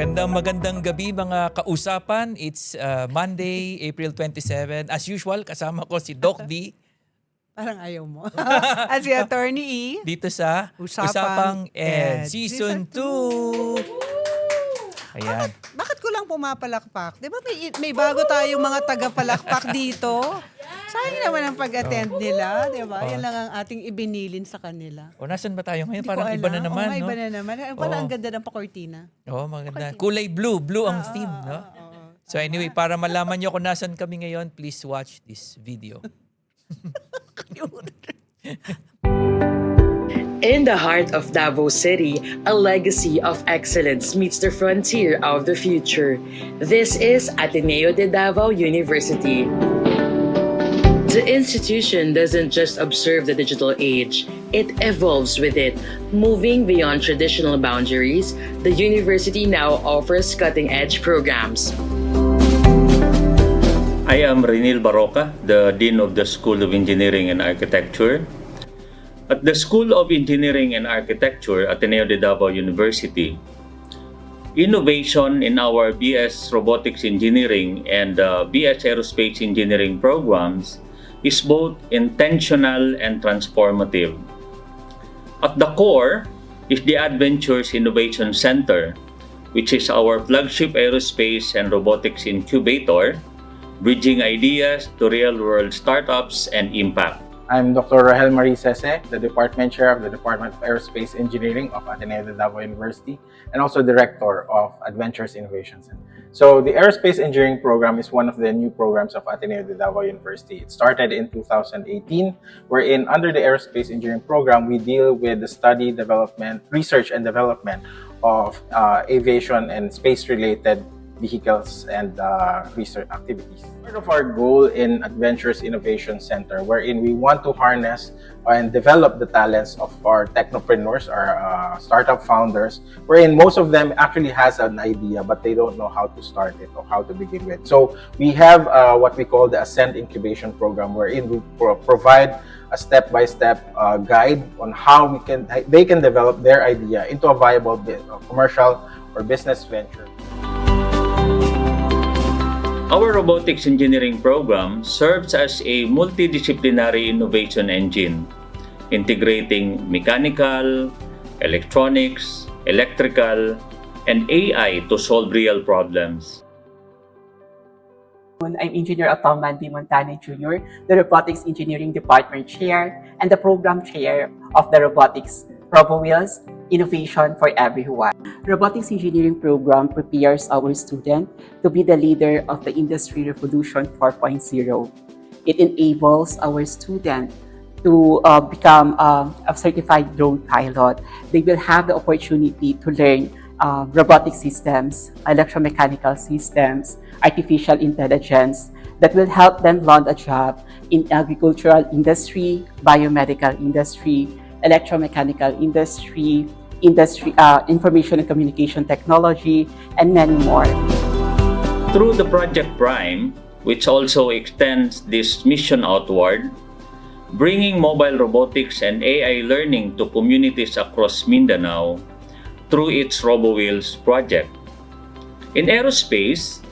Magandang gabi mga kausapan. It's Monday, April 27. As usual, kasama ko si Doc V Parang ayaw mo. At si Attorney E. dito sa Usapang Ed Season 2. Ayan. Bakit ko lang pumapalakpak? Di ba may bago tayong mga tagapalakpak dito? Sayang naman ang pag-attend nila, di ba? Yan lang ang ating ibinilin sa kanila. O, nasan ba tayo ngayon? Hindi ko Parang iba na alam. naman, Oo, no? iba na naman. Parang ang ganda ng pakortina. Oo, maganda. Kulay blue. Blue ang theme, no? So anyway, para malaman nyo kung nasan kami ngayon, please watch this video. In the heart of Davao City, a legacy of excellence meets the frontier of the future. This is Ateneo de Davao University. The institution doesn't just observe the digital age, it evolves with it. Moving beyond traditional boundaries, the university now offers cutting-edge programs. I am Renil Baroca, the Dean of the School of Engineering and Architecture. At the School of Engineering and Architecture, Ateneo de Davao University, innovation in our BS Robotics Engineering and BS Aerospace Engineering programs is both intentional and transformative. At the core is the Adventures Innovation Center, which is our flagship aerospace and robotics incubator, bridging ideas to real-world startups and impact. I'm Dr. Rahel Marie Sese, the Department Chair of the Department of Aerospace Engineering of Ateneo de Davao University, and also Director of Adventures Innovation Center. So the Aerospace Engineering program is one of the new programs of Ateneo de Davao University. It started in 2018, wherein under the Aerospace Engineering program, we deal with the study, development, research and development of aviation and space-related vehicles and research activities. Part of our goal in Adventures Innovation Center, wherein we want to harness and develop the talents of our technopreneurs, our startup founders, wherein most of them actually has an idea, but they don't know how to start it or how to begin with. So we have what we call the Ascend Incubation Program, wherein we provide a step-by-step guide on how they can develop their idea into a viable commercial or business venture. Our robotics engineering program serves as a multidisciplinary innovation engine, integrating mechanical, electronics, electrical, and AI to solve real problems. I'm Engineer Otoman D. Montane Jr., the Robotics Engineering Department Chair and the Program Chair of the Robotics RoboWheels Innovation for Everyone. Robotics Engineering Program prepares our student to be the leader of the Industry Revolution 4.0. It enables our student to become a certified drone pilot. They will have the opportunity to learn robotic systems, electromechanical systems, artificial intelligence that will help them land a job in agricultural industry, biomedical industry, electromechanical industry, information and communication technology, and many more. Through the Project Prime, which also extends this mission outward, bringing mobile robotics and AI learning to communities across Mindanao through its RoboWheels project. In aerospace,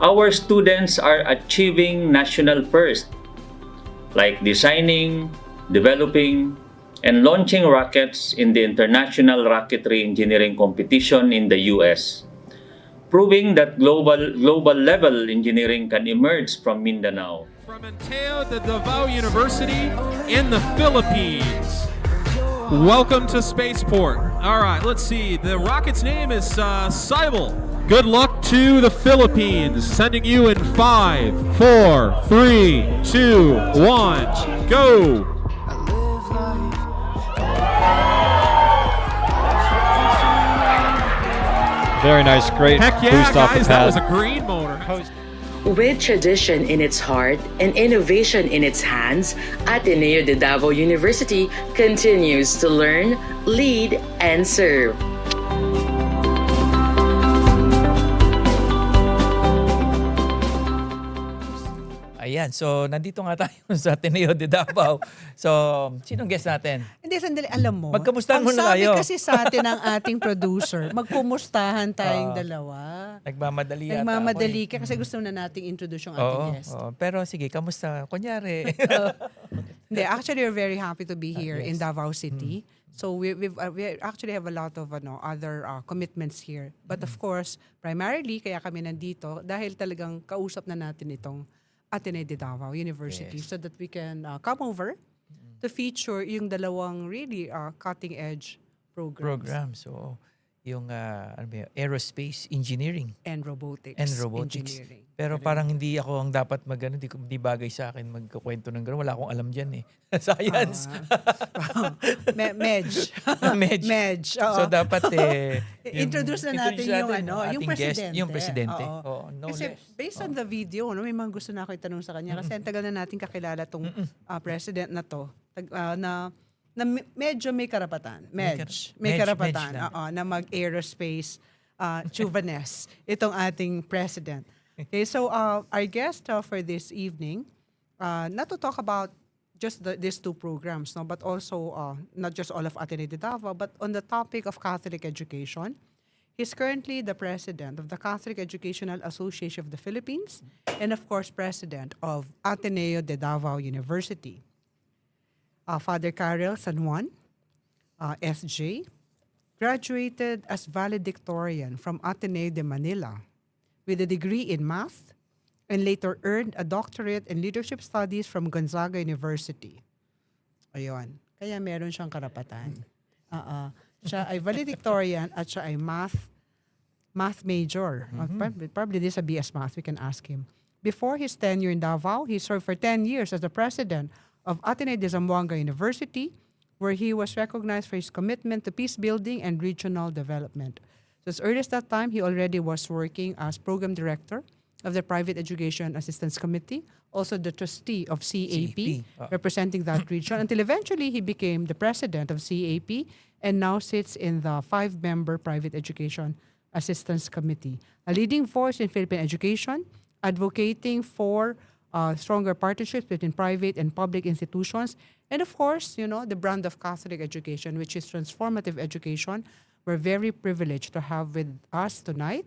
our students are achieving national first, like designing, developing, and launching rockets in the International Rocketry Engineering Competition in the US, proving that global level engineering can emerge from Mindanao. From Ateneo de Davao University in the Philippines. Welcome to Spaceport. All right, let's see. The rocket's name is Cybele. Good luck to the Philippines. Sending you in 5, 4, 3, 2, 1, go. Very nice, great Heck yeah, boost off the guys, that was pad. a green motor. With tradition in its heart and innovation in its hands, Ateneo de Davao University continues to learn, lead, and serve. Ayan, so nandito nga tayo sa Ateneo de Davao. So, sinong guest natin? Hindi, sandali, alam mo. Magkamustahan ang muna kayo. sabi kasi sa atin ng ating producer, magkumustahan tayong dalawa. Nagmamadali yata Nagmamadali ako ka kasi gusto na nating introduce yung eh. Oo, ating guest. oo. Pero sige, kamusta? Kunyari. Hindi, actually, we're very happy to be here in yes. Davao City. So we actually have a lot of other commitments here. But of course, primarily, kaya kami nandito dahil talagang kausap na natin itong Ateneo de Davao University so that we can come over to feature yung dalawang really cutting-edge programs. Program. So, yung ano ba yun? Aerospace Engineering And robotics. and Robotics. Engineering. Pero parang hindi ako ang dapat hindi bagay sa akin magkukwento ng gano'n. Wala akong alam dyan eh. Science. Medj. Medj. Medj. oo. So dapat Introduce na natin yung ating yung guest, presidente. yung presidente. Oo. Oo, no Kasi less. based on the video, may mga gusto na ako itanong sa kanya kasi ang tagal na natin kakilala tong president na to na medyo may karapatan. May karapatan lang. na mag-aerospace chuvanes itong ating president. Okay, so our guest for this evening, not to talk about just these two programs, no, but also not just all of Ateneo de Davao, but on the topic of Catholic education. He's currently the president of the Catholic Educational Association of the Philippines and, of course, president of Ateneo de Davao University. Father Karel San Juan, SJ, graduated as valedictorian from Ateneo de Manila with a degree in math and later earned a doctorate in leadership studies from Gonzaga University. Ayun. Kaya meron siyang karapatan. Siya ay valedictorian at siya ay math major. Probably this is a BS Math. We can ask him. Before his tenure in Davao, he served for 10 years as the president of Ateneo de Zamboanga University, where he was recognized for his commitment to peace building and regional development. So as early as that time, he already was working as program director of the Private Education Assistance Committee, also the trustee of CAP, representing that region, until eventually he became the president of CAP and now sits in the 5-member Private Education Assistance Committee, a leading voice in Philippine education, advocating for stronger partnerships between private and public institutions, and of course, the brand of Catholic education, which is transformative education. We're very privileged to have with us tonight.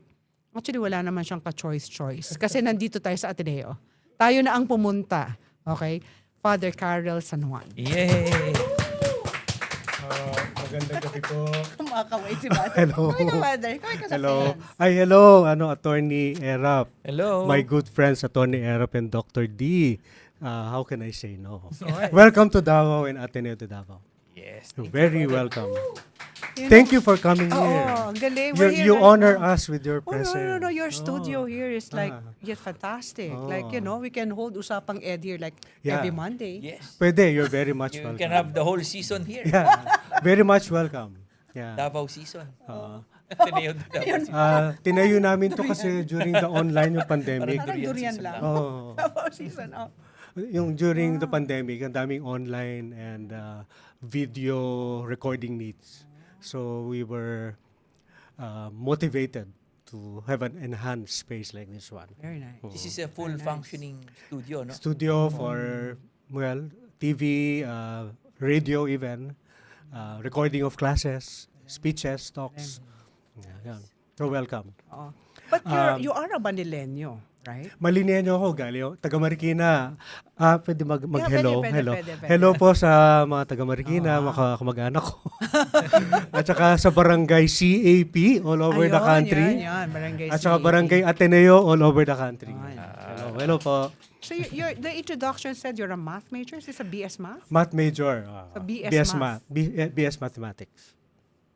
Actually, wala naman siyang ka-choice. Kasi nandito tayo sa Ateneo. Tayo na ang pumunta. Okay? Father Karel San Juan. Yay! Magandang gabi po. Kumakaway si Father. Hello. Kaway ka, Father. Kaway ka sa Hello. fans. Ay, hello. Attorney Erap. Hello. My good friends, Attorney Erap and Dr. D. How can I say no? Welcome to Davao and Ateneo de Davao. Yes. Very welcome. Thank you for coming here. Ang galing. We're here You right honor now. us with your Oh, presence. no. Your studio here is like, yes, fantastic. Oh. Like, we can hold Usapang Ed here like Yeah. every Monday. Yes. Pwede, you're very much You welcome. can have the whole season here. Yeah, very much welcome. Yeah. Davao season. Ateneo de Davao season. Tinayo namin to kasi during the online yung pandemic. Parang durian lang. Oh. Davao season. Yung during the pandemic, ang daming online and video recording needs. So we were motivated to have an enhanced space like this one. Very nice. This is a full functioning studio, no? Studio for, TV, radio even, recording of classes, speeches, talks. Yeah. So welcome. But you are a Manileño, right? Malineño ako, galing taga Marikina. Pwede mag-hello. pwede, Hello. pwede. Hello po sa mga taga Marikina, mga kamag-anak ko. At saka sa barangay CAP all over the country. Yan, barangay At saka CAP. barangay Ateneo all over the country. Ayun. Hello po. So the introduction said you're a math major. Is this a BS Math? Math major. So BS Math. BS Mathematics.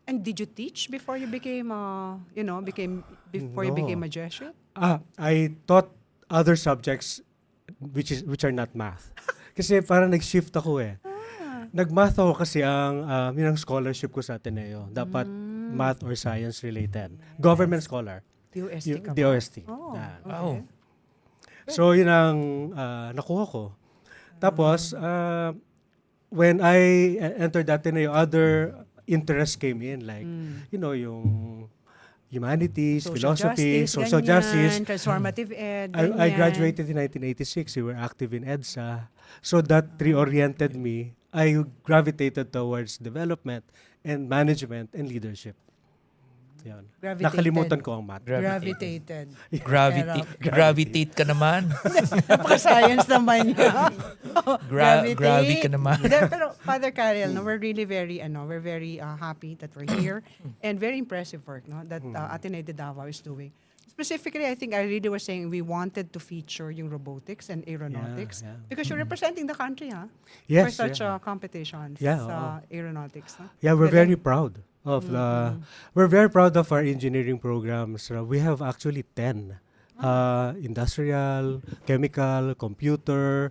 And did you teach before you became, you became a Jesuit? I taught other subjects which are not math. Kasi parang nag-shift ako eh. Nag-math ako kasi yun ang scholarship ko sa Ateneo. Dapat math or science related. Government scholar. DOST ka ba? DOST. Oh, Yan. Wow. So yun ang nakuha ko. Tapos, when I entered Ateneo, other interests came in. Like, yung humanities, Social philosophy, justice, social ganyan, justice. transformative ed, I ganyan. graduated in 1986. We were active in EDSA. So that reoriented me. I gravitated towards development and management and leadership. Yan. Gravitated. Nakalimutan ko ang math. Gravitated. Gravitate ka naman. Napaka-science naman niya. Gravi ka naman. Pero Father Karel, no, we're really very, we're very happy that we're here and very impressive work, no, that Ateneo de Davao is doing. Specifically, I think I really was saying we wanted to feature yung robotics and aeronautics because you're representing the country, Yes, for such competitions sa aeronautics. No? Yeah, we're Galing. very proud of we're very proud of our engineering programs. We have actually 10. Industrial, chemical, computer,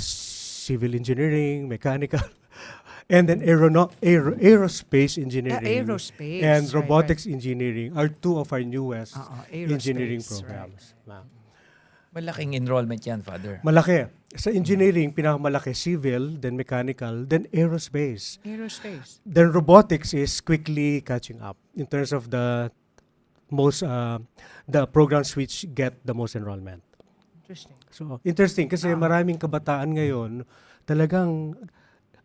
civil engineering, mechanical, and then aerospace engineering aerospace, and right, robotics engineering are two of our newest aerospace, engineering right. programs. Malaking enrollment yan, Father. Malaki. Sa engineering, pinakamalaki civil, then mechanical, then aerospace. Aerospace. Then robotics is quickly catching up in terms of the programs which get the most enrollment. Interesting. So, interesting kasi maraming kabataan ngayon talagang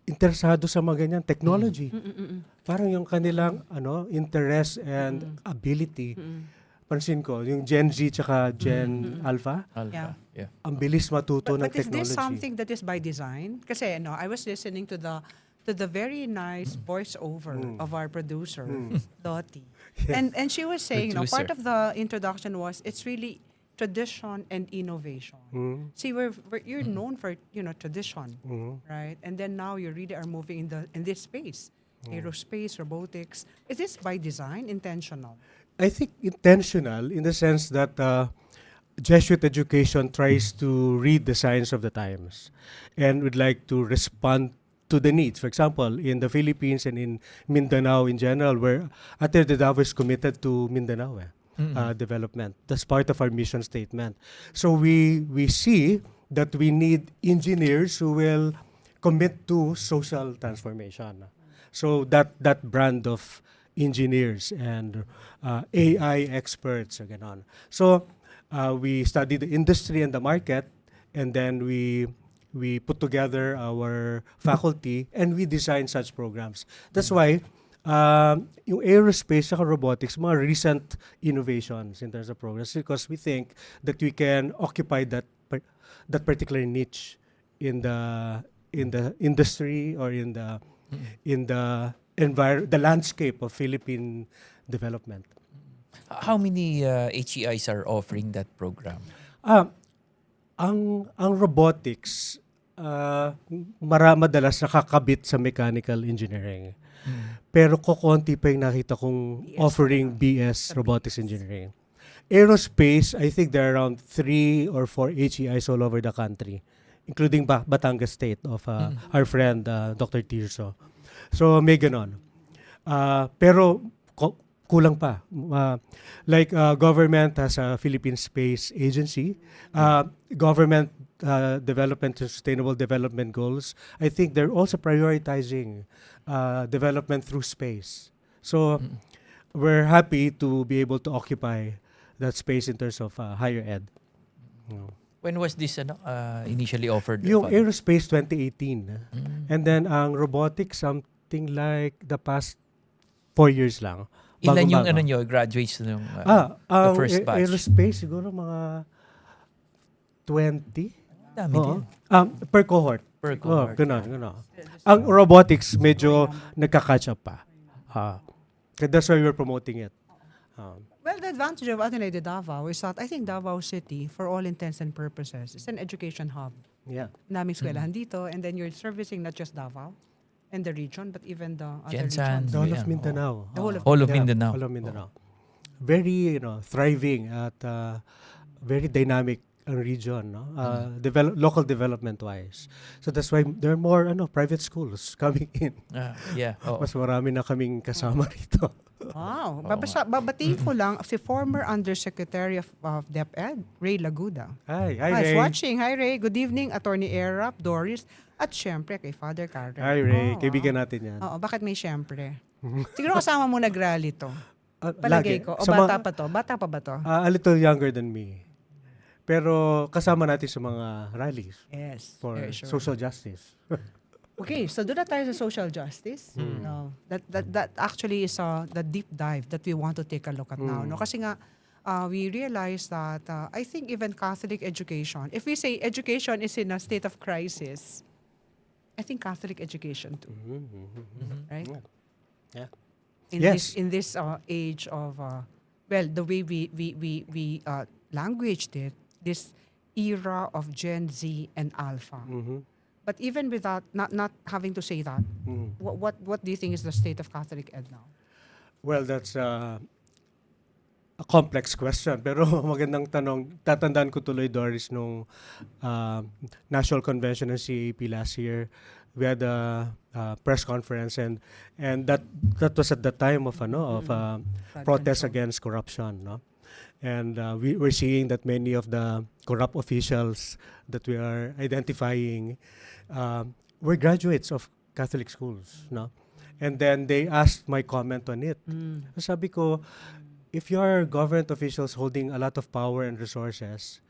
interesado sa mga ganyan technology. Parang yung kanilang interest and ability. Pansin ko, yung Gen Z tsaka Gen Alpha, Yeah. ang bilis matuto ng But is technology. this something that is by design? Kasi I was listening to the very nice voiceover of our producer, Dottie. And she was saying, part Producer. of the introduction was it's really tradition and innovation. See, you're known for tradition, right? And then now you really are moving in this space, aerospace, robotics. Is this by design, intentional? I think intentional in the sense that Jesuit education tries to read the signs of the times and would like to respond to the needs. For example, in the Philippines and in Mindanao in general, where Ateneo de Davao is committed to Mindanao development. That's part of our mission statement. So we see that we need engineers who will commit to social transformation. So that brand of engineers and AI experts, ganon. So we study the industry and the market, and then we put together our faculty and we design such programs. That's why yung aerospace and robotics, mga recent innovations in terms of programs, because we think that we can occupy that particular niche in the industry or in the the landscape of Philippine development. How many HEIs are offering that program? Ang robotics madalas nakakabit sa mechanical engineering. Pero kokonti pa yung nakita kong offering BS robotics engineering. Aerospace, I think there are around 3 or 4 HEIs all over the country, including Batangas State of our friend Dr. Tirso. So may ganon. Pero kulang pa. Government has a Philippine Space Agency, government development and sustainable development goals. I think they're also prioritizing development through space. So we're happy to be able to occupy that space in terms of higher ed. When was this initially offered? Yung Father? aerospace 2018. And then ang robotics something like the past 4 years lang. Ilan yung Bago-bago. nyo, graduates nung the Ang first batch? aerospace siguro mga 20. Dami Oo. din. Per cohort. Per cohort. Ganun. Ang robotics medyo nagka-catch up pa. That's why we're promoting it. Well, the advantage of Ateneo de Davao is that I think Davao City, for all intents and purposes, is an education hub. Yeah. Naming eskwelahan dito, and then you're servicing not just Davao and the region, but even the other Jensan. regions. The whole Yeah. of Mindanao. The whole of All of Yeah, Mindanao. All of Mindanao. Very, thriving at very dynamic ang region, no? Local development-wise. So that's why there are more private schools coming in. Yeah. Oo. Mas marami na kaming kasama rito. Wow. Babatiin ko lang si former Undersecretary of DepEd, Ray Laguda. Hi, Is Ray. watching. Hi, Ray. Good evening, Attorney Erap, Doris, at syempre kay Father Carter. Hi, Ray. Oh, Kaibigan natin yan. Oo, bakit may syempre? Siguro kasama mo nag-rally to. Palagay ko. O bata pa to? Bata pa ba to? A little younger than me. Pero kasama natin sa mga rallies Yes. for very sure. social justice. Okay, so doon na tayo sa social justice. No, that actually is the deep dive that we want to take a look at now. No, kasi nga we realize that I think even Catholic education, if we say education is in a state of crisis, I think Catholic education too, right? Yeah. In this age of well, the way we languaged it, this era of Gen Z and Alpha. But even without not having to say that, what do you think is the state of Catholic ed now? Well, that's a complex question. Pero magandang tanong. Tatandaan ko tuloy, Doris, nung National Convention ng CAP last year. We had a press conference and that was at the time of protests against corruption, no? And we're seeing that many of the corrupt officials that we are identifying were graduates of Catholic schools, no? And then they asked my comment on it. Sabi ko, if you are government officials holding a lot of power and resources,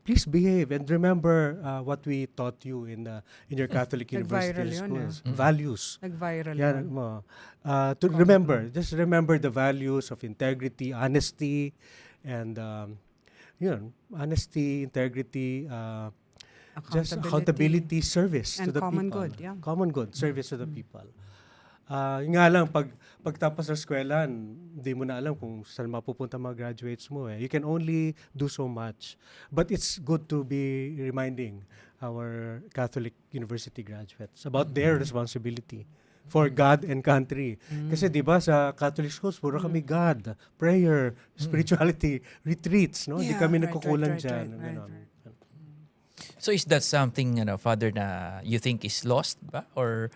please behave and remember what we taught you in your Catholic university schools. Values. Nag-viral Yeah, yun. to remember, just remember the values of integrity, honesty, and honesty, integrity, just accountability, service And to the common people. good, yeah. Common good, service to the people. Yun nga lang, pagtapos ng eskwela, hindi mo na alam kung saan mapupunta mga graduates mo. You can only do so much. But it's good to be reminding our Catholic university graduates about their responsibility for God and country. Kasi di ba sa Catholic schools, puro kami God, prayer, spirituality, retreats, no? Hindi Yeah, kami right, nagkukulang right, dyan. right, ganon. So is that something, Father, na you think is lost ba? Or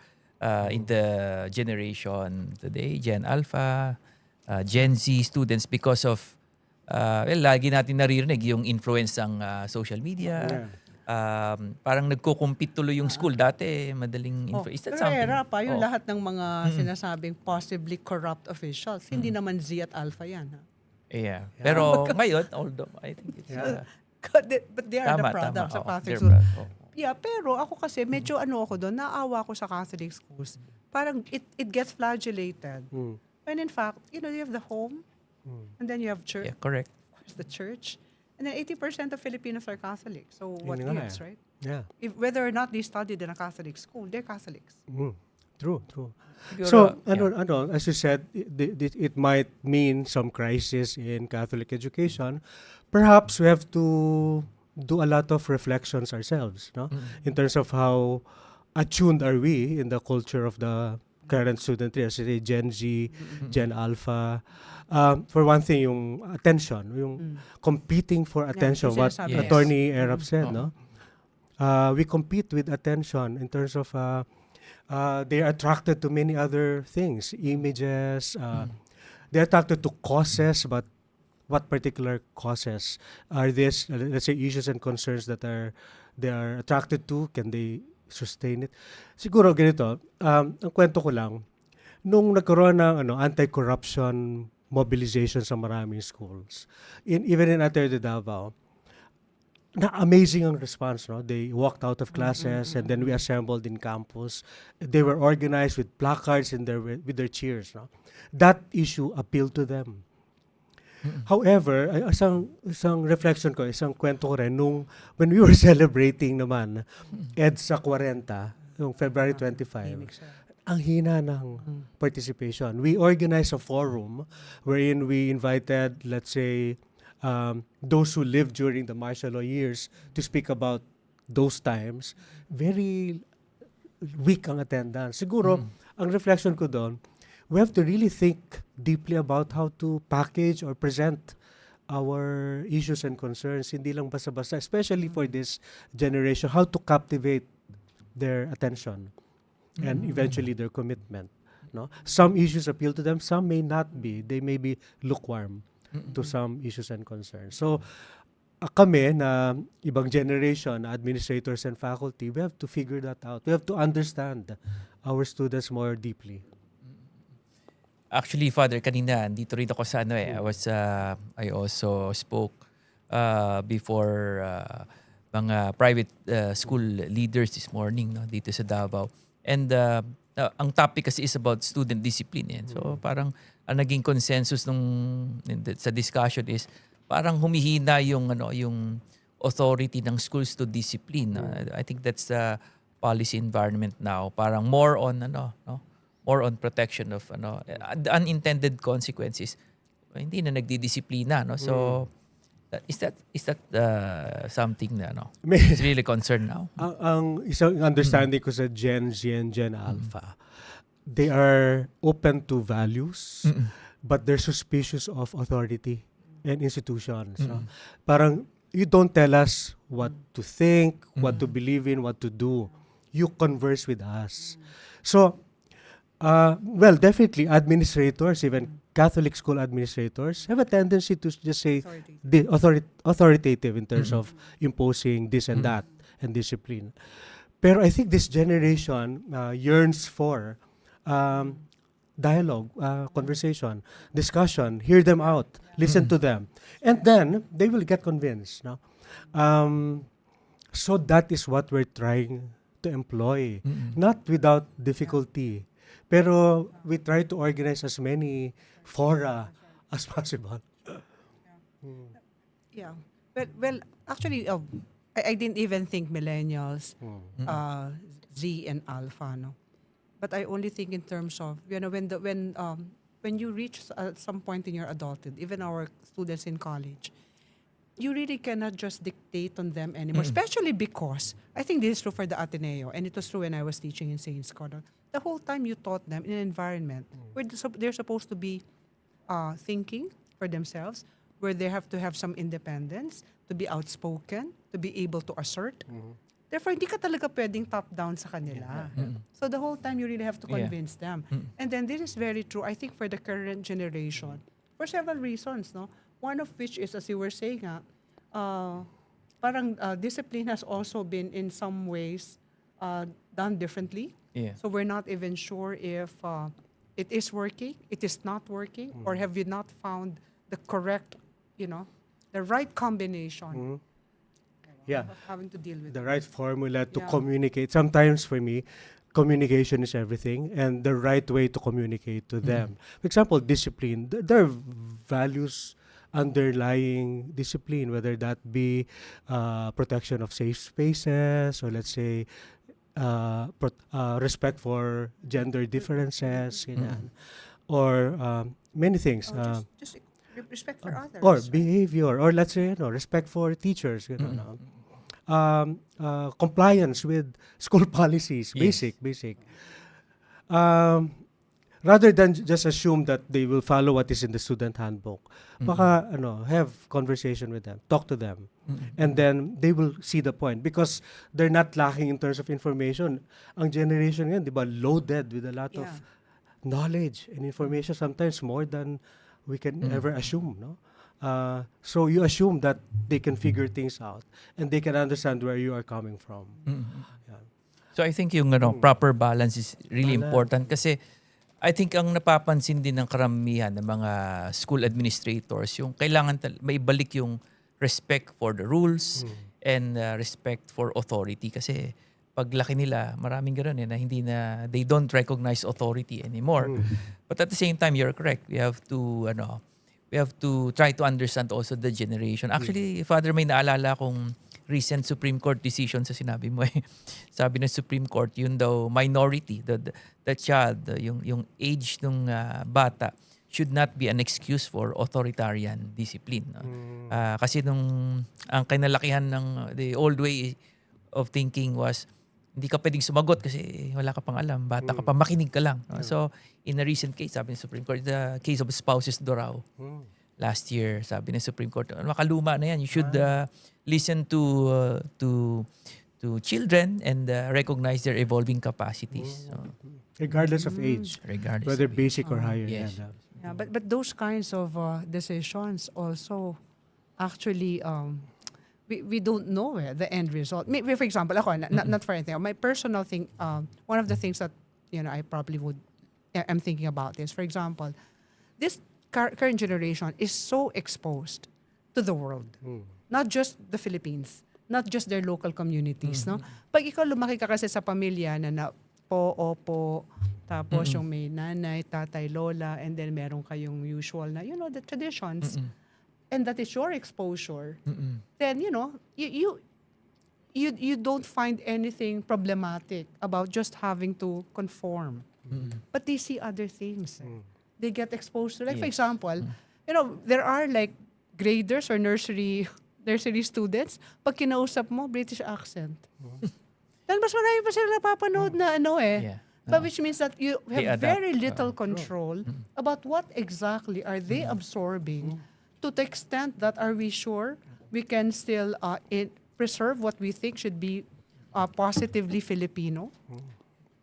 in the generation today, Gen Alpha, Gen Z students, because of, lagi natin naririnig yung influence ng social media. Parang nagko-compete tuloy yung school. Dati, madaling influence. Is that Pero something? era pa, yung Oh. lahat ng mga sinasabing possibly corrupt officials, hindi naman Z at Alpha yan. Ha? Yeah. Pero ngayon, although I think it's... But they are the Tama, products tama. of Catholic They're schools. proud. Yeah, pero ako kasi medyo ako doon, naawa ko sa Catholic schools. Parang it gets flagellated. When in fact, you have the home, and then you have church, Yeah, correct. the church, and then 80% of Filipinos are Catholic. So what Yun nga gives, eh. right? Yeah. Whether or not they studied in a Catholic school, they're Catholics. True. Siguro, So, as you said, it might mean some crisis in Catholic education. Perhaps we have to do a lot of reflections ourselves, no? In terms of how attuned are we in the culture of the current studentry, as I say, Gen Z, Gen Alpha. For one thing, yung attention, yung competing for attention, yung what sinasabi. Yes. Attorney Erap said, no? We compete with attention in terms of they're attracted to many other things, images. They're attracted to causes, but what particular causes are this? Let's say issues and concerns that they are attracted to. Can they sustain it? Siguro ganito. Ang kwento ko lang, nung nagkaroon ng anti-corruption mobilization sa maraming schools, even in Ateneo de Davao, na amazing ang response, no? They walked out of classes and then we assembled in campus. They were organized with placards with their cheers, no? That issue appealed to them. However, isang reflection ko, isang kwento ko rin, when we were celebrating naman EDSA 40, yung February 25, ang hina ng participation. We organized a forum wherein we invited, let's say, those who lived during the martial law years to speak about those times. Very weak ang attendance. Siguro, ang reflection ko doon, we have to really think deeply about how to package or present our issues and concerns. Hindi lang basta-basta, especially for this generation, how to captivate their attention and eventually their commitment. No? Some issues appeal to them, some may not be. They may be lukewarm to some issues and concerns. So, kami na ibang generation, administrators and faculty, we have to figure that out. We have to understand our students more deeply. Actually, Father, kanina, dito rin ako sa I also spoke before mga private school leaders this morning, no, dito sa Davao. And ang topic kasi is about student discipline. So parang ang naging consensus sa discussion is parang humihina yung authority ng schools to discipline. I think that's the policy environment now. Parang more on more on protection of the unintended consequences. Hindi na nagdidisiplina, no? So is that something na is really concerned now? Ang isang understanding ko sa Gen Z and Gen Alpha, they are open to values, but they're suspicious of authority and institutions. No? Parang, you don't tell us what to think, what to believe in, what to do. You converse with us. So, well, definitely administrators, even Catholic school administrators, have a tendency to just say authoritative in terms of imposing this and that and discipline. Pero I think this generation yearns for dialogue, conversation, discussion, hear them out, listen to them. And then they will get convinced. No? So that is what we're trying to employ. Not without difficulty. Pero we try to organize as many fora as possible. Yeah. Well, actually, I didn't even think millennials, Z and Alpha, no. But I only think in terms of when you reach at some point in your adulthood, even our students in college, you really cannot just dictate on them anymore. Especially because I think this is true for the Ateneo, and it was true when I was teaching in St. Scholar. The whole time you taught them in an environment where they're supposed to be thinking for themselves, where they have to have some independence, to be outspoken, to be able to assert. Therefore, hindi ka talaga pwedeng top-down sa kanila. So the whole time you really have to convince them. And then this is very true, I think, for the current generation, for several reasons, no? One of which is, as you were saying, parang discipline has also been in some ways done differently. Yeah. So we're not even sure if it is working, it is not working, or have you not found the correct, the right combination. Yeah. Of having to deal with The it. right formula to Yeah. communicate. Sometimes for me, communication is everything, and the right way to communicate to them. For example, discipline. There are values underlying discipline, whether that be protection of safe spaces, or let's say respect for gender differences, ganyan. Or many things. Just respect for others. Or behavior, or let's say, respect for teachers, compliance with school policies, basic. Rather than just assume that they will follow what is in the student handbook, baka have conversation with them, talk to them, and then they will see the point, because they're not lacking in terms of information. Ang generation ngayon, di ba, loaded with a lot of knowledge and information, sometimes more than we can ever assume, no? So you assume that they can figure things out and they can understand where you are coming from. Yeah. So I think yung proper balance is really important, kasi I think ang napapansin din ng karamihan ng mga school administrators, yung kailangan may balik yung respect for the rules and respect for authority, kasi paglaki nila, maraming gano'n na they don't recognize authority anymore. But at the same time, you're correct. We have to try to understand also the generation. Actually, Father, may naalala kong recent Supreme Court decision sa sinabi mo. Sabi ng Supreme Court, yun daw minority, the child, yung age ng bata should not be an excuse for authoritarian discipline. Kasi ang kinalakihan ng the old way of thinking was, hindi ka pwedeng sumagot kasi wala ka pang alam, bata ka pa, makinig ka lang. So, in a recent case, sabi ng Supreme Court, the case of spouses Dorao, last year, sabi ng Supreme Court, makaluma na yan, you should listen to children and recognize their evolving capacities. So, Regardless of age, regardless whether of age. basic or higher. Yes. Yeah, but those kinds of decisions also actually we don't know the end result. Maybe, for example, ako, not for anything. My personal thing, one of the things that I probably would I'm thinking about this. For example, this current generation is so exposed to the world. Not just the Philippines, not just their local communities, no? Pag ikaw lumaki ka kasi sa pamilya na po, opo, tapos yung may nanay, tatay, lola, and then meron kayong usual na, the traditions, and that is your exposure, then, you don't find anything problematic about just having to conform. But they see other things. They get exposed to, like, for example, there are like graders or nursery students, pag kinausap mo, British accent. Then mas marami pa sila napapanood na Yeah. But which means that you They have adapt. very little control about what exactly are they absorbing, to the extent that are we sure we can still preserve what we think should be positively Filipino.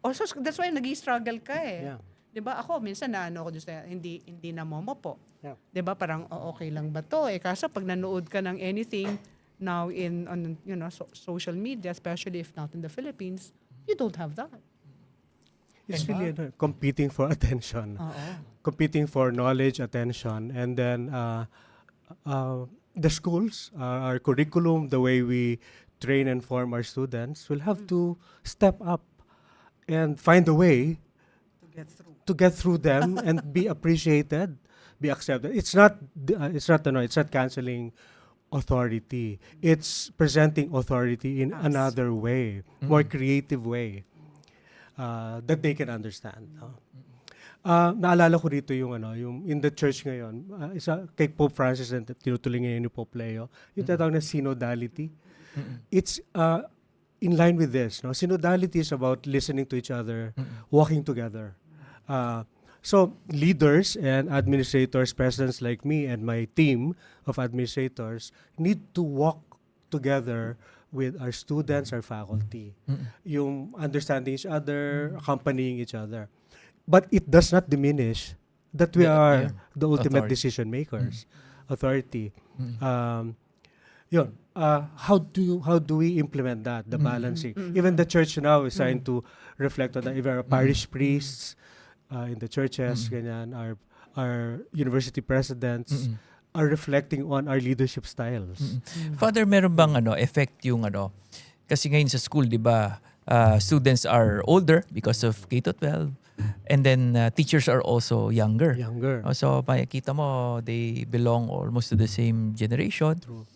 Also, that's why nag-struggle ka eh. Yeah. 'Di ba? Ako minsan ako just hindi na momo po. Yeah. 'Di ba? Parang okay lang ba 'to? Kaso pag nanood ka ng anything now on social media, especially if not in the Philippines, you don't have that. It's really competing for attention. Competing for knowledge, attention, and then the schools, our curriculum, the way we train and form our students will have to step up and find a way to get through them and be appreciated, be accepted. It's not canceling authority. It's presenting authority in another way, more creative way that they can understand. Naalala ko dito yung in the church ngayon, isa kay Pope Francis and tinutuloy ngayon ni Pope Leo, yung tatawag na synodality. It's in line with this, no? Synodality is about listening to each other, walking together. So leaders and administrators, presidents like me and my team of administrators need to walk together with our students, our faculty. Yung understanding each other, accompanying each other. But it does not diminish that we are the ultimate Authority. decision makers, authority. How do we implement that, the balancing? Even the church now is trying to reflect on that. Even our parish priests in the churches, ganyan, our university presidents are reflecting on our leadership styles. Father, meron bang effect yung kasi ngayon sa school, 'di ba? Students are older because of K-12, and then teachers are also younger. So makikita mo they belong almost to the same generation. True.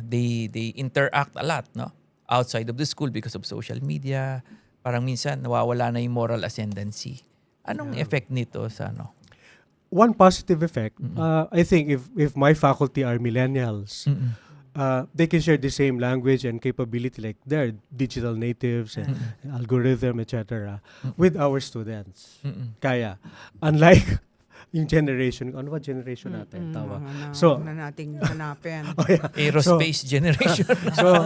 They interact a lot, no? Outside of the school because of social media. Parang minsan nawawala na yung moral ascendancy. Anong effect nito sa One positive effect, I think if my faculty are millennials, they can share the same language and capability, like they're digital natives and algorithm, etc. with our students. Kaya, unlike yung generation, ano ba generation natin? Tawa. So, na nating hanapin. aerospace generation? So,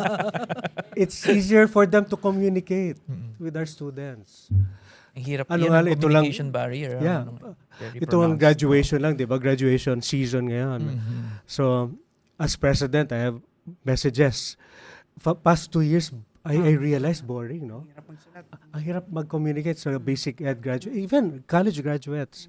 it's easier for them to communicate with our students. Ang hirap Ano yan, nga, ang ito lang- communication barrier. Yeah. Very Ito ang pronounced. graduation lang, di ba? Graduation season ngayon. So, as president, I have messages. Past 2 years, I realized boring, no? Ang hirap mag-communicate sa basic ed graduate, even college graduates.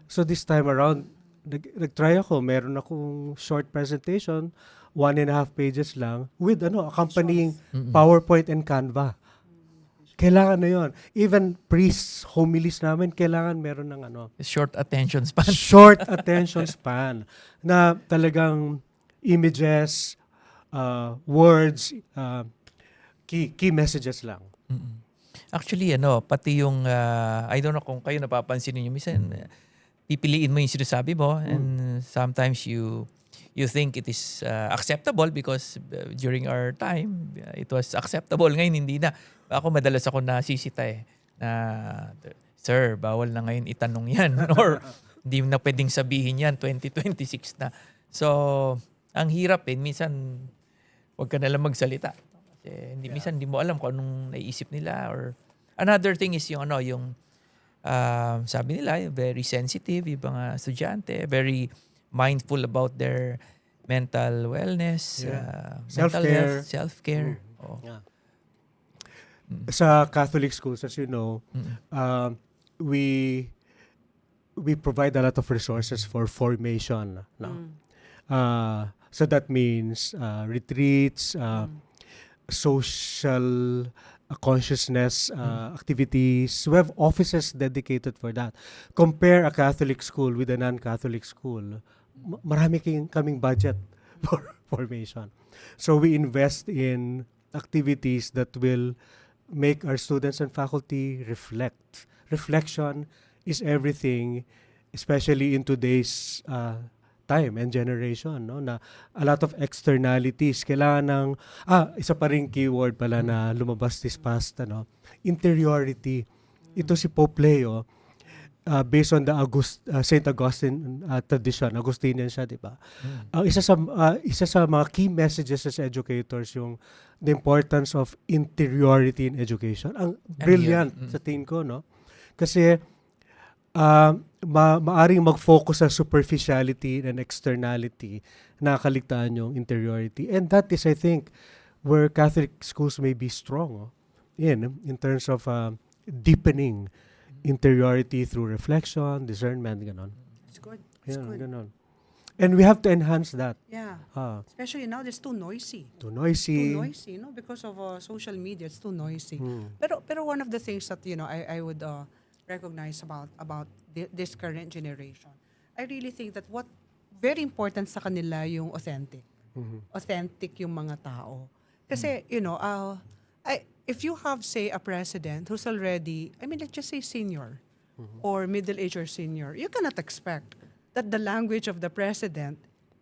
So this time around, nag-try ako. Meron akong short presentation, 1.5 pages lang, with accompanying PowerPoint and Canva. Kailangan na yun. Even priests, homilies namin, kailangan meron ng Short attention span. short attention span na talagang images, words, key messages lang. Actually, pati yung, I don't know kung kayo napapansin niyo, minsan, pipiliin mo yung sinasabi mo, and sometimes you think it is acceptable because during our time, it was acceptable. Ngayon, hindi na. Madalas ako nasisita na, sir, bawal na ngayon itanong yan. Or, hindi na pwedeng sabihin yan, 2026 na. So, ang hirap minsan, wag ka nalang magsalita. Kasi minsan hindi mo alam kung anong naiisip nila. Or another thing is yung sabi nila, very sensitive yung mga estudyante, very mindful about their mental wellness, mental Self-care. health, self-care. Oh. Yeah. Sa Catholic schools, as you know, we provide a lot of resources for formation. No? So that means retreats, social consciousness activities. We have offices dedicated for that. Compare a Catholic school with a non-Catholic school. Marami kaming budget for formation. So we invest in activities that will make our students and faculty reflect. Reflection is everything, especially in today's time and generation, no, na a lot of externalities kailangan ng isa pa ring keyword pala na lumabas this past interiority. Ito si Pope Leo, based on the Saint Augustine tradition, Augustinian siya, di ba? Isa sa mga key messages as educators yung the importance of interiority in education. Ang brilliant sa tingin ko, no? Kasi maaring mag-focus sa superficiality and externality, nakakaligtaan yung interiority. And that is, I think, where Catholic schools may be strong in terms of deepening interiority through reflection, discernment, ganon. It's good. It's good. Ganon. And we have to enhance that. Yeah. Especially now, it's too noisy. Too noisy. Too noisy, because of social media, it's too noisy. Pero one of the things that I would recognize about this current generation, I really think that what very important sa kanila yung authentic. Authentic yung mga tao. Kasi, if you have, say, a president who's already, let's just say senior or middle-aged or senior, you cannot expect that the language of the president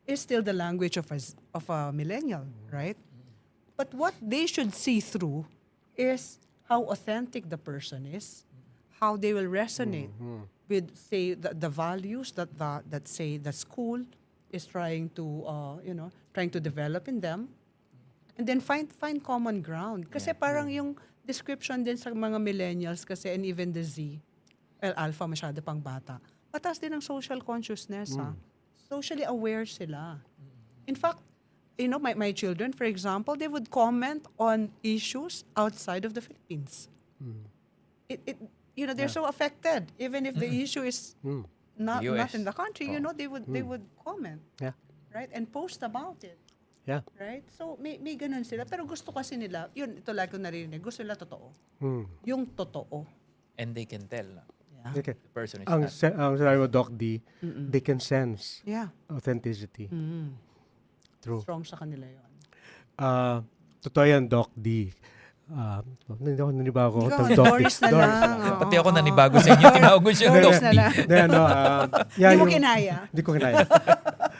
is still the language of a millennial, right? But what they should see through is how authentic the person is, how they will resonate with, say, the values that say the school is trying to develop in them, and then find common ground. Kasi parang yung description din sa mga millennials kasi, and even the Z, Alpha masyado pang bata, mataas din ang social consciousness. Socially aware sila. In fact, my children, for example, they would comment on issues outside of the Philippines. They're so affected, even if the issue is not in the country. They would comment, right, and post about it. Yeah. Right? So, may ganun sila. Pero gusto kasi nila, ito lagi ko narinig, gusto nila totoo. Yung totoo. And they can tell. Okay. The person is Ang not. sabi mo, Doc D, they can sense authenticity. True. Strong sa kanila yun. Totoo yan, Doc D. Nanibago ako. Ikaw, Doris na lang. Pati ako nanibago sa inyo. Tinawag ko siya Doris Doc na D. lang. Hindi mo kinaya. Hindi ko kinaya.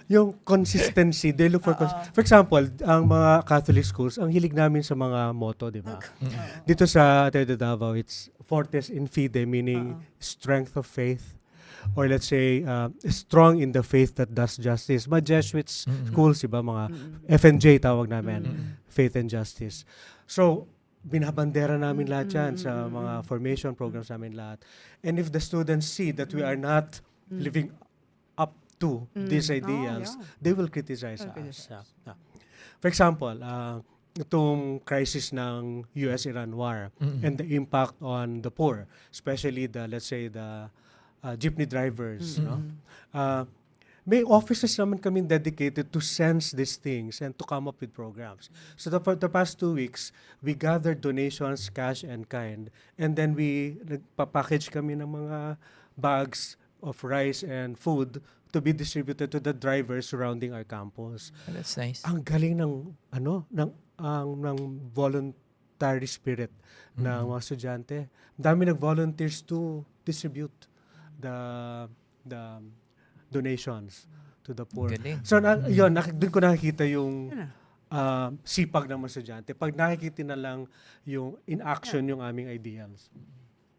Yung consistency, they look for for example, ang mga Catholic schools, ang hilig namin sa mga motto, di ba? Dito sa Ateneo de Davao, it's Fortes in Fide, meaning strength of faith. Or let's say, strong in the faith that does justice. Mga Jesuits schools, di ba? Mga FNJ tawag namin. Faith and Justice. So, binabandera namin lahat yan sa mga formation programs namin lahat. And if the students see that we are not living up to these ideals, they will criticize us. For example, itong crisis ng US-Iran war and the impact on the poor, especially let's say the jeepney drivers, may offices naman kami dedicated to sense these things and to come up with programs. So for the past 2 weeks, we gathered donations, cash and kind, and then we nagpa-package kami ng mga bags of rice and food to be distributed to the drivers surrounding our campus. That's nice. Ang galing ng ng voluntary spirit ng mga estudyante. Dami nag-volunteers to distribute the donations to the poor. Galing. So doon ko nakikita yung sipag ng mga estudyante. Pag nakikita na lang yung in action yung aming ideals.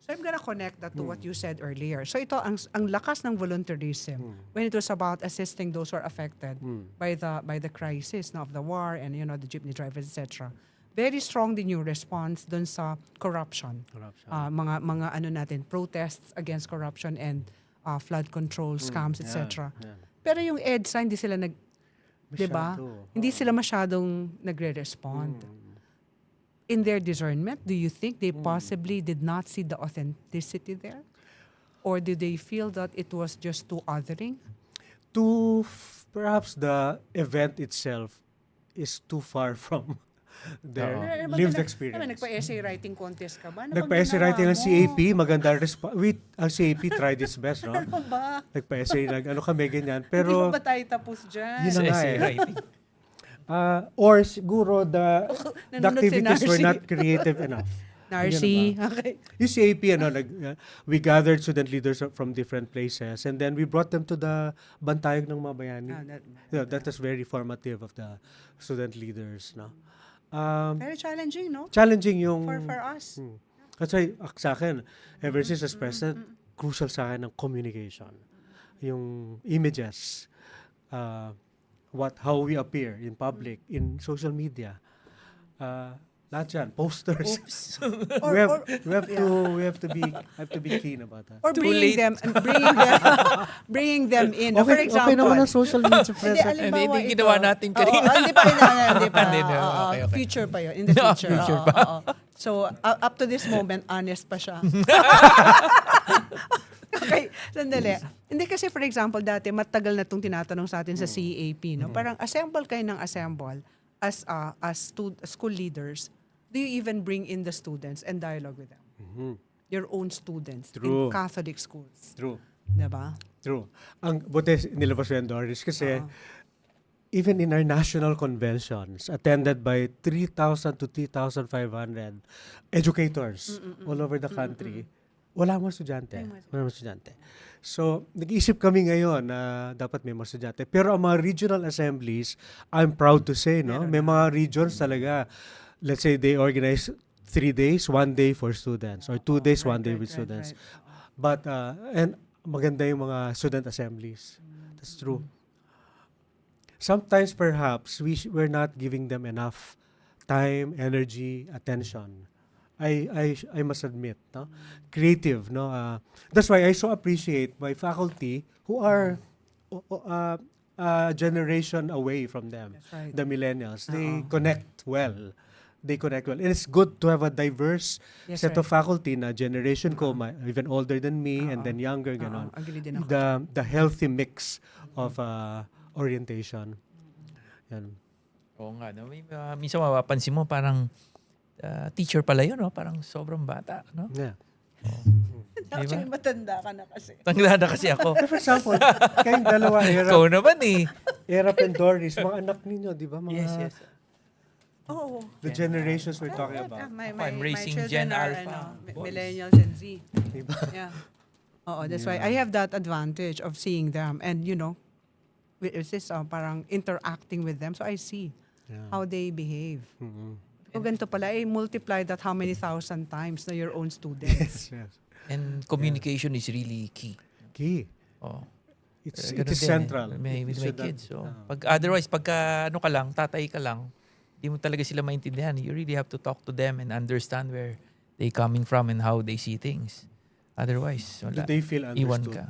So I'm gonna connect that to what you said earlier. So ito, ang lakas ng volunteerism when it was about assisting those who are affected by the crisis of the war and the jeepney drivers, etc. Very strong din yung response dun sa corruption. Mga protests against corruption and flood control, scams, etc. Pero yung EDSA, hindi sila di ba? Hindi sila masyadong nagre-respond. In their discernment, do you think they possibly did not see the authenticity there? Or did they feel that it was just too othering? Perhaps the event itself is too far from their Ano ba lived na- experience. Nagpa-essay writing contest ka ba? Ano bang Nagpa-essay ginawa writing ang mo? CAP, maganda ang CAP tried its best, no? Ano ba? Nagpa-essay, ano kami, ganyan. Hindi Pero, pa ba tayo tapos dyan? Yun na nga Essay eh. writing. or siguro the Nanonood si activities were Narcy. not creative enough. Narcy, Yun okay. Yung CAP, we gathered student leaders from different places and then we brought them to the Bantayog ng Mabayani. That was very formative of the student leaders, no? Very challenging, no? Challenging yung... For us. That's why, sa akin, ever since as president, crucial sa akin ang communication. Yung images, how we appear in public, in social media. Lahat yan, posters. we have to be keen about that. Or Too bringing late. them bringing them in. For Okay, example, okay naman ang social media Hindi, present. halimbawa Hindi ito. ginawa natin Oo, kanina. Hindi pa. Hindi pa. Hindi na, Oo, okay. Future pa yun. In the future. Future Oo, oo. So, up to this moment, honest pa siya. Okay, sandali. Hindi kasi, for example, dati, matagal na itong tinatanong sa atin sa CAP, no? Parang assemble kayo ng assemble as school leaders. Do you even bring in the students and dialogue with them? Your own students True. in Catholic schools. True. Diba? True. Ang buti nilabas yan, Doris, kasi even in our national conventions, attended by 3,000 to 3,500 educators all over the country, wala mga estudyante. Wala mga estudyante. So, nag-iisip kami ngayon na dapat may mga estudyante. Pero ang mga regional assemblies, I'm proud to say, no? May mga regions talaga, let's say they organize 3 days, 1 day for students, or 2 days, 1 day with students. But, and maganda yung mga student assemblies. That's true. Sometimes, perhaps, we're not giving them enough time, energy, attention. I must admit, no? Creative, no? That's why I so appreciate my faculty who are a generation away from them, That's right. the millennials. They connect well. And it's good to have a diverse Yes, set of right. faculty na generation ko, even older than me and then younger, ganon. Agree din ako. The healthy mix of orientation. Yan. Oo nga, no? Minsan mapapansin mo parang teacher pala yun, no? Parang sobrang bata, no? Yeah. Actually, matanda ka na kasi. Tangla na kasi ako. For example, kayong dalawa, Ikaw naman eh. Erap and Doris, mga anak ninyo, di ba? Mga, Yes. Oh, The generations we're talking about. I'm raising children Gen are, Alpha boys. millennials and Z. Diba? Yeah. That's why I have that advantage of seeing them and, it's this parang interacting with them. So I see how they behave. Kung ganito pala, multiply that how many thousand times na your own students. Yes. And communication is really key. Key. Oh. It Ganun is din central. with my Should not- kids. So, otherwise, pagka ano ka lang, tatay ka lang, di mo talaga sila maintindihan. You really have to talk to them and understand where they coming from and how they see things. Otherwise, Do wala. they feel Iwan understood? ka.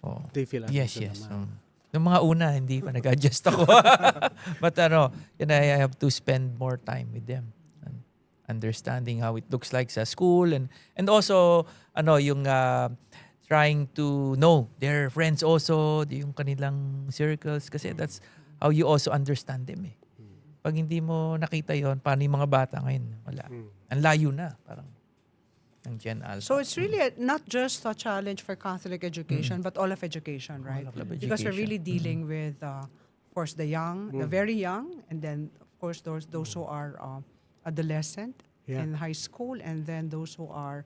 Oh. They feel Yes, understood yes. naman. Noong mga una, hindi pa nag-adjust ako. But I have to spend more time with them. And understanding how it looks like sa school and also, yung trying to know their friends also, yung kanilang circles. Kasi that's how you also understand them eh. Pag hindi mo nakita yon, paano yung mga bata ngayon? Wala. Ang layo na. Parang ng Gen Alpha. So it's really not just a challenge for Catholic education, but all of education, right? of Because we're education. really dealing with, of course, the young, the very young, and then, of course, those who are adolescent Yeah. in high school, and then those who are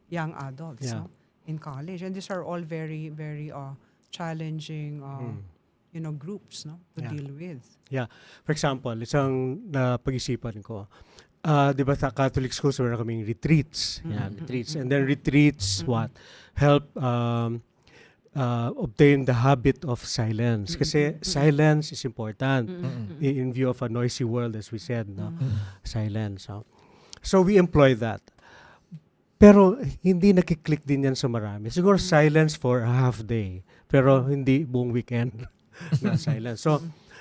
young adults Yeah. no? in college. And these are all very, very challenging, groups no? to Yeah. deal with. Yeah. For example, isang napag-isipan ko, di ba sa Catholic schools, meron kaming retreats. Yeah, retreats. And then retreats, help obtain the habit of silence. Kasi silence is important in view of a noisy world, as we said. No? Silence. So we employ that. Pero hindi nakiklik din yan sa marami. Siguro silence for a half day. Pero hindi buong weekend na silence.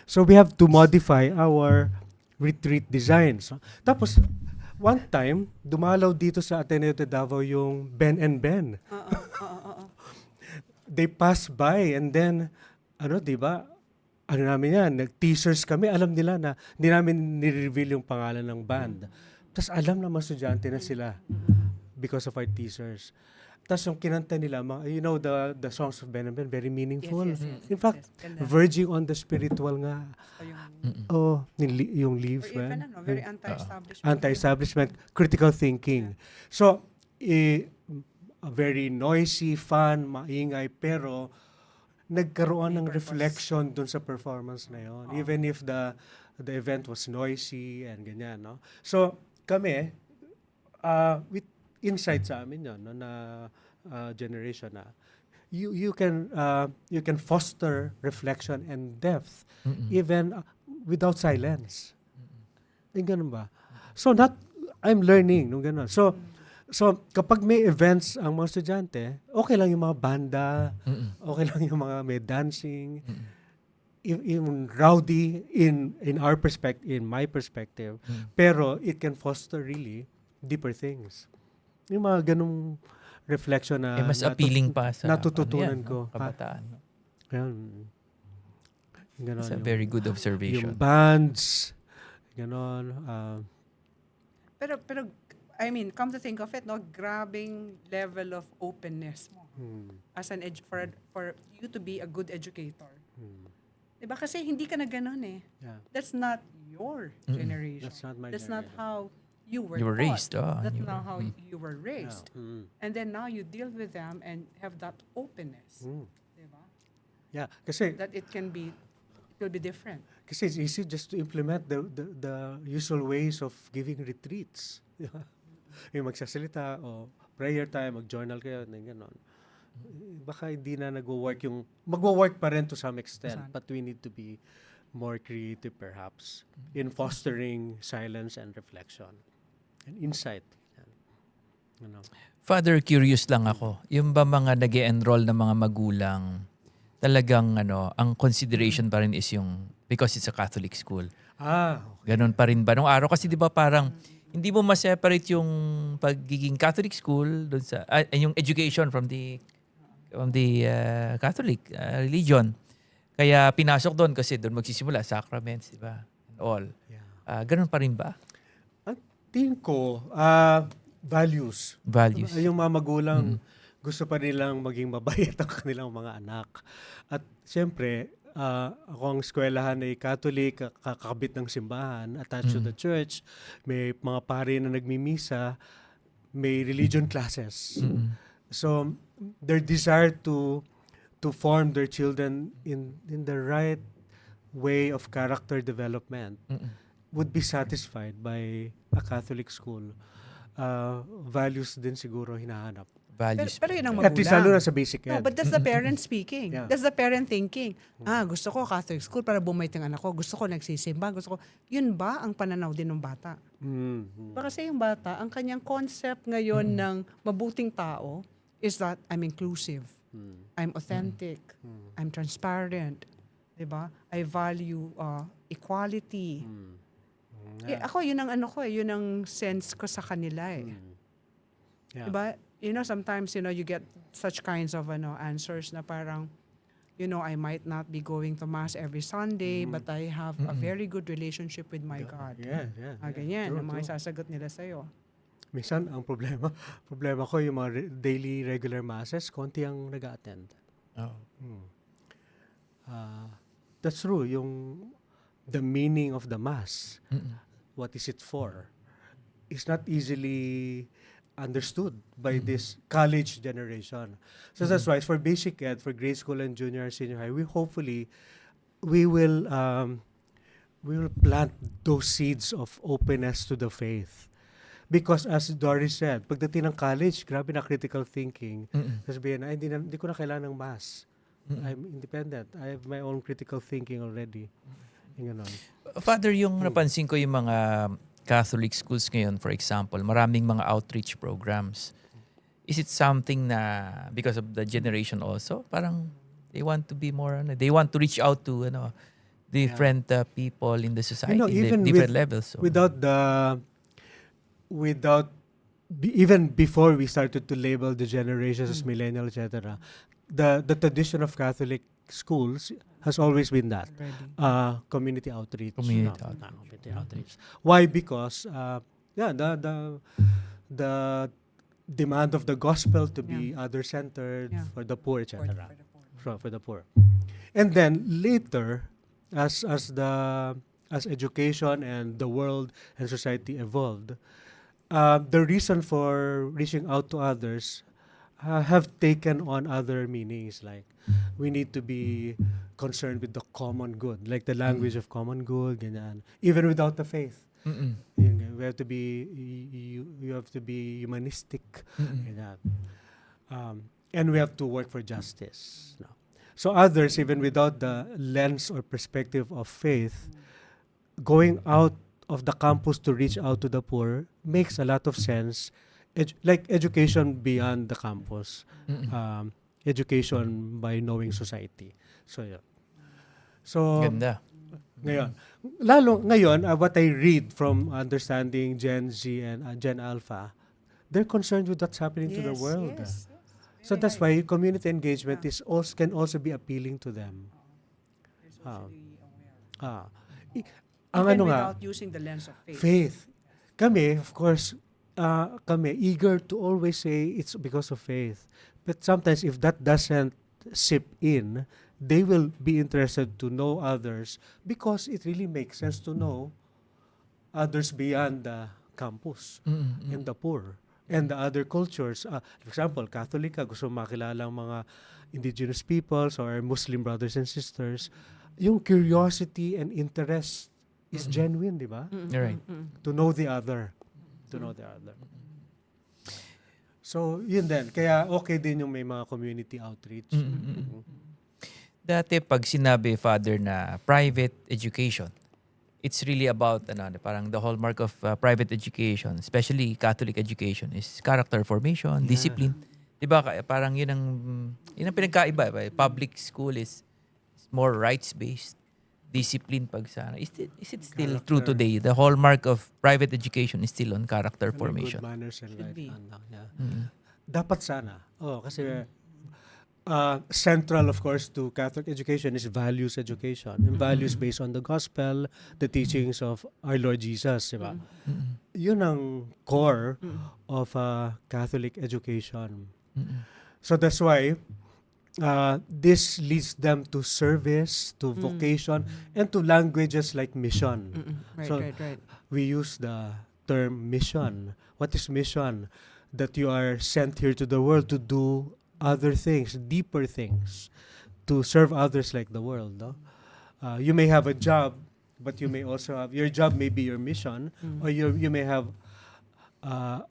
So we have to modify our retreat designs. Tapos, one time, dumalaw dito sa Ateneo de Davao yung Ben and Ben. they pass by and then, di ba, ano namin yan, nag-teasers kami, alam nila na, hindi namin ni-reveal yung pangalan ng band. Tapos alam ng mga estudyante na sila because of our teasers. Tapos yung kinanta nila, the songs of Ben and Ben, very meaningful. Yes. In fact, Ganda. verging on the spiritual nga. Yung leaves, Or even, man. very anti-establishment. Anti-establishment, critical thinking. So, very noisy, fun, maingay, pero nagkaroon ng reflection dun sa performance na yon. Even if the event was noisy and ganyan, no? So, kami, with insight sa amin yon, no, na generation na, you can foster reflection and depth even without silence. Yung ganun ba? So, I'm learning nung ganun. So, kapag may events ang mga estudyante, okay lang yung mga banda, okay lang yung mga may dancing, yung rowdy in my perspective, pero it can foster really deeper things. Yung mga ganung reflection na mas appealing pa sa natututunan ano yan, ko. kabataan. No? Yan. Ganon, It's a yung- very good observation. Yung bands, ganon. Pero, I mean, come to think of it, no, grabbing level of openness mo as an for you to be a good educator. Diba? Kasi hindi ka na ganun eh. Yeah. That's not your generation. That's not my That's not generation. how you were You were taught. raised, That's you not were- how you were raised. And then now you deal with them and have that openness. Diba? Yeah, kasi That it will be different. Kasi it's easy just to implement the usual ways of giving retreats. Di ba? Yung magsasalita o prayer time, mag-journal kayo, gano'n. Baka hindi na magwo-work pa rin to some extent, Saan? but we need to be more creative perhaps in fostering silence and reflection and insight. Yan. Ano. Father, curious lang ako. Yung ba mga nag-enroll na mga magulang, talagang ang consideration pa rin is yung, because it's a Catholic school. Okay. Ganon pa rin ba? Nung araw kasi di ba parang, hindi mo ma-separate yung pagiging Catholic school dun sa, yung education from the Catholic religion. Kaya pinasok doon kasi doon magsisimula, sacraments, di ba? And all. Yeah. Ganon pa rin ba? Ang tingin ko, values. Values. Yung mga magulang, gusto pa nilang maging mabait ang kanilang mga anak. At siyempre, ako ang eskwelahan ay Catholic, kakabit ng simbahan, attached to the church, may mga pare na nagmimisa, may religion classes. So, their desire to form their children in the right way of character development would be satisfied by a Catholic school. Values din siguro hinahanap. Values. Pero yun ang magulang. At least lalo na sa basic ed. No, but that's the parent speaking. Yeah. That's the parent thinking. Gusto ko Catholic school para bumait yung anak ko. Gusto ko nagsisimba. Gusto ko. Yun ba ang pananaw din ng bata? Ba kasi yung bata, ang kanyang concept ngayon ng mabuting tao is that I'm inclusive. I'm authentic. I'm transparent. Diba? I value equality. Ako, yun ang yun ang sense ko sa kanila eh. Yeah. Diba? Sometimes, you get such kinds of answers na parang, I might not be going to Mass every Sunday, but I have a very good relationship with my God. Yeah. Ganyan, True, ang mga true. isasagot nila sa'yo. Minsan, ang problema ko, yung mga daily regular masses, konti ang nag-attend. That's true. The meaning of the Mass, what is it for, is not easily understood by this college generation. So that's why for basic ed, for grade school and junior senior high, we will plant those seeds of openness to the faith. Because as Doris said, pagdating ng college, grabe na critical thinking. Sabihin, hindi ko na kailangan ng mass. I'm independent. I have my own critical thinking already. Yung ganon. Father, yung napansin ko yung mga Catholic schools ngayon, for example, maraming mga outreach programs. Is it something na, because of the generation also, parang they want to be more, they want to reach out to different people in the society, Even different levels. So. Even before we started to label the generations as millennial, etc., the tradition of Catholic schools has always been that community outreach. Community No, outreach. community outreach. Why? Because the demand of the gospel to be other-centered for the poor, etc. For the poor, and then later, as education and the world and society evolved, the reason for reaching out to others have taken on other meanings, like we need to be concerned with the common good, like the language of common good, ganyan. Even without the faith. We have to be you have to be humanistic, ganyan. And we have to work for justice. No. So others, even without the lens or perspective of faith, going out of the campus to reach out to the poor makes a lot of sense. Like education beyond the campus, education by knowing society. So yeah. So Ganda. ngayon, what I read from understanding Gen Z and Gen Alpha, they're concerned with what's happening to the world. So that's why community engagement can also be appealing to them. Even without using the lens of faith. Faith. Kami, of course, eager to always say it's because of faith. But sometimes if that doesn't sip in, they will be interested to know others because it really makes sense to know others beyond the campus and the poor and the other cultures. For example, Catholic ka, gusto makilala ang mga indigenous peoples or Muslim brothers and sisters. Yung curiosity and interest is genuine, di ba? Right. To know the other. To know the other. So, yun din. Kaya okay din yung may mga community outreach. Dati pag sinabi, Father, na private education, it's really about parang the hallmark of private education, especially Catholic education, is character formation, discipline. 'Di ba? Parang yun ang pinagkaiba. Public school is more rights-based. Discipline pag sana. Is it still true today? The hallmark of private education is still on character formation. Good manners and life. be. Dapat sana. Kasi central, of course, to Catholic education is values education. And values based on the gospel, the teachings of our Lord Jesus. Diba? Yun ang core of Catholic education. So that's why this leads them to service, to vocation, and to languages like mission. Right. We use the term mission. What is mission? That you are sent here to the world to do other things, deeper things, to serve others like the world. No? You may have a job, but you may also have, your job may be your mission, or you may have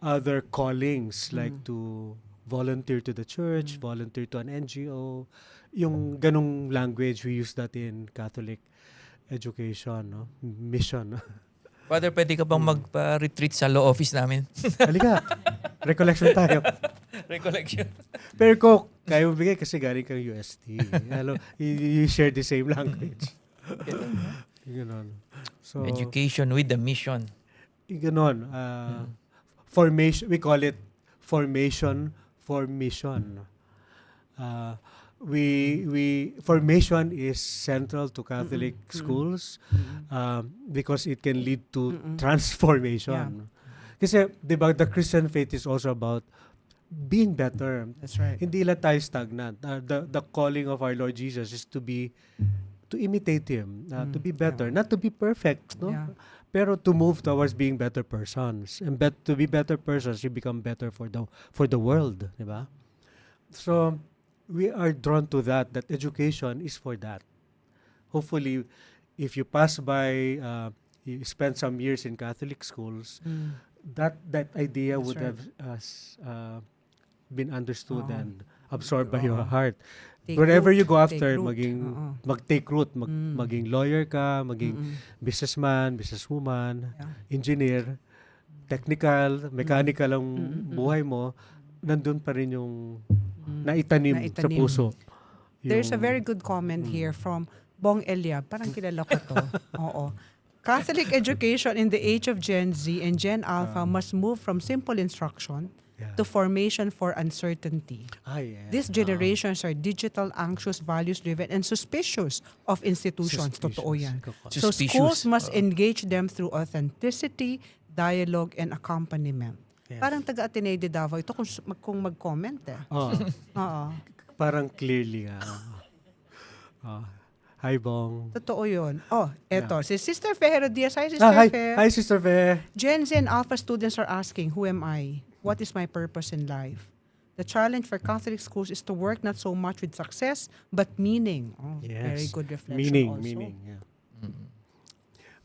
other callings like to volunteer to the church, volunteer to an NGO. Yung ganong language, we use that in Catholic education, no? Mission. Father, pwede ka bang magpa-retreat sa law office namin? Halika, recollection tayo. Recollection. Pero ko, kaya mo bigay kasi galing kang UST. Hello, you share the same language. Ganon. So, Education with the mission. ganon. Formation, we call it formation for mission. Formation is central to Catholic schools because it can lead to transformation. Kasi, di ba, the Christian faith is also about being better. That's right. Hindi lang tayo stagnant. The calling of our Lord Jesus is to imitate Him, to be better, not to be perfect, no? Yeah. Pero to move towards being better persons. And to be better persons, you become better for the world, di ba? So, we are drawn to that education is for that. Hopefully, if you pass by, you spend some years in Catholic schools, that idea That's would right. have been understood and absorbed by your heart. Take Wherever root, you go take after, root. mag-take root, maging lawyer ka, maging businessman, businesswoman, engineer, technical, mechanical ang buhay mo, nandun pa rin yung naitanim sa Naitanim. puso. There's a Yung- very good comment here from Bong Eliab. Parang kilala ko to. Oo. Catholic education in the age of Gen Z and Gen Alpha must move from simple instruction Yeah. to formation for uncertainty. Yeah. These generations are digital, anxious, values-driven, and suspicious of institutions. Totoo yan. So Suspicious. schools must engage them through authenticity, dialogue, and accompaniment. Yes. Parang taga-Ateneo de Davao ito kung mag-comment eh. Oh, Oo. parang clearly. Hi, Bong. Totoo yun. Oh, eto. Si Sister Fe Diaz. Hi, Sister Hi, Fe. hi, Sister Fe. Gen Z and Alpha students are asking, who am I? What is my purpose in life? The challenge for Catholic schools is to work not so much with success, but meaning. Oh, very good reflection also. Meaning, yeah.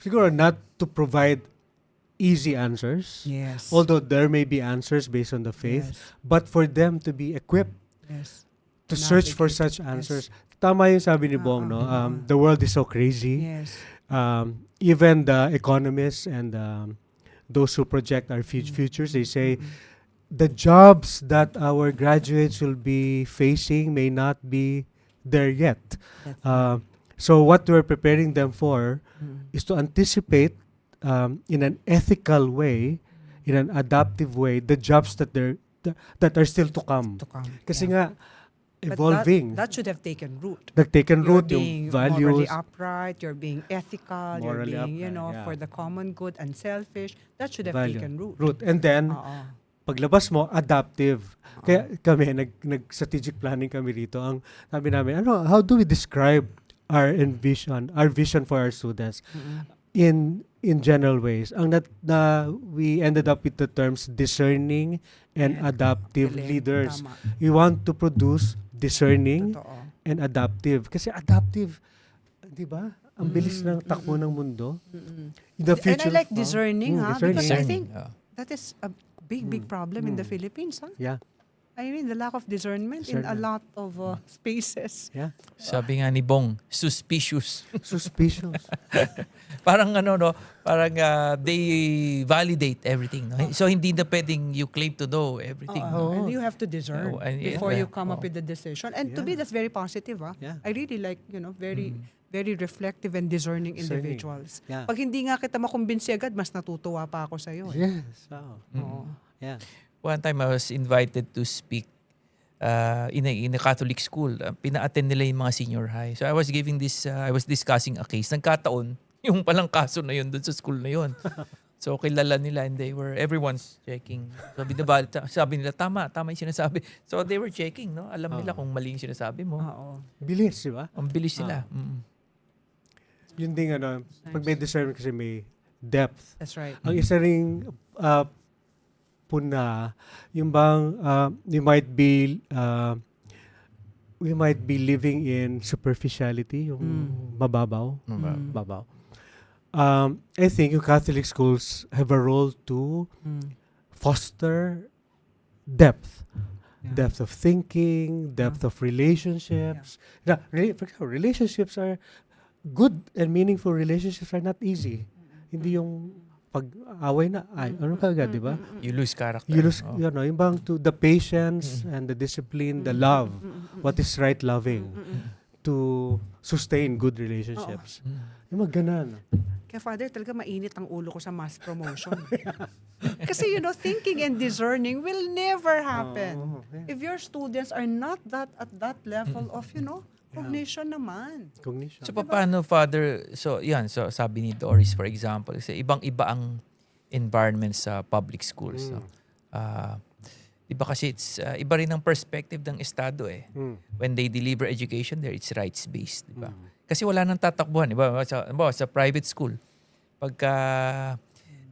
Siguro not to provide easy answers. Yes. Although there may be answers based on the faith, Yes. but for them to be equipped Yes. to To search for navigate. such answers. Tama yung sabi ni Bong, no? The world is so crazy. Yes. Even the economists and those who project our futures, they say the jobs that our graduates will be facing may not be there yet. That's So what we're preparing them for is to anticipate in an ethical way, in an adaptive way, the jobs that that are still to come. to come. Kasi Yeah. nga, But evolving. That should have taken root. Nagtaken You're root yung being morally values. upright, you're being ethical, Morally you're being, upright, yeah. for the common good, unselfish. That should have value, taken root. And then, Oo. paglabas mo, adaptive. Kaya kami, nag-strategic planning kami rito. Ang sabi namin, how do we describe our vision for our students in general ways? We ended up with the terms discerning and adaptive Galing. leaders. Tama. We want to produce discerning Totoo. and adaptive. Kasi adaptive, di ba? Ang bilis ng takbo ng mundo. In the future. And I like discerning, because I discerning. think that is a big problem in the Philippines. Yeah. I mean, the lack of discernment in a lot of spaces. Yeah. Sabi nga ni Bong, suspicious. Suspicious. Parang parang they validate everything. No? So hindi na pwedeng you claim to know everything. No? And you have to discern before you come up with the decision. And to me, that's very positive. Yeah. I really like, very reflective and discerning Discerning. individuals. Yeah. Pag hindi nga kita makumbinsi agad, mas natutuwa pa ako sa'yo. Yes. Oo. Yeah. One time I was invited to speak in a Catholic school. Pina-attend nila yung mga senior high. So I was I was discussing a case. Nagkataon, yung palang kaso na yun dun sa school na yun. So kilala nila and everyone's checking. Sabi nila, tama yung sinasabi. So they were checking, no? Alam nila kung mali yung sinasabi mo. Oo. Bilis, di ba? Ang bilis nila. Yun din, pag may discernment kasi may depth. That's right. Ang isa ring puna, yung bang we might be living in superficiality, yung mababaw. Babaw. I think yung Catholic schools have a role to foster depth. Depth of thinking, depth of relationships. For example, relationships are good and meaningful relationships are not easy. Hindi yung pag-away na, ano kagad, di ba? You lose character. You lose, yung bang to the patience and the discipline, the love, what is right loving to sustain good relationships. Yung mga ganan. Kaya Father, talaga mainit ang ulo ko sa mass promotion. Kasi thinking and discerning will never happen if your students are not at that level of, cognition naman. Cognition. So paano, Father, so sabi ni Doris, for example, kasi ibang-iba ang environment sa public schools. No? Diba kasi iba rin ang perspective ng Estado eh. When they deliver education there, it's rights-based. Diba? Kasi wala nang tatakbuhan. Diba? Sa private school, pagka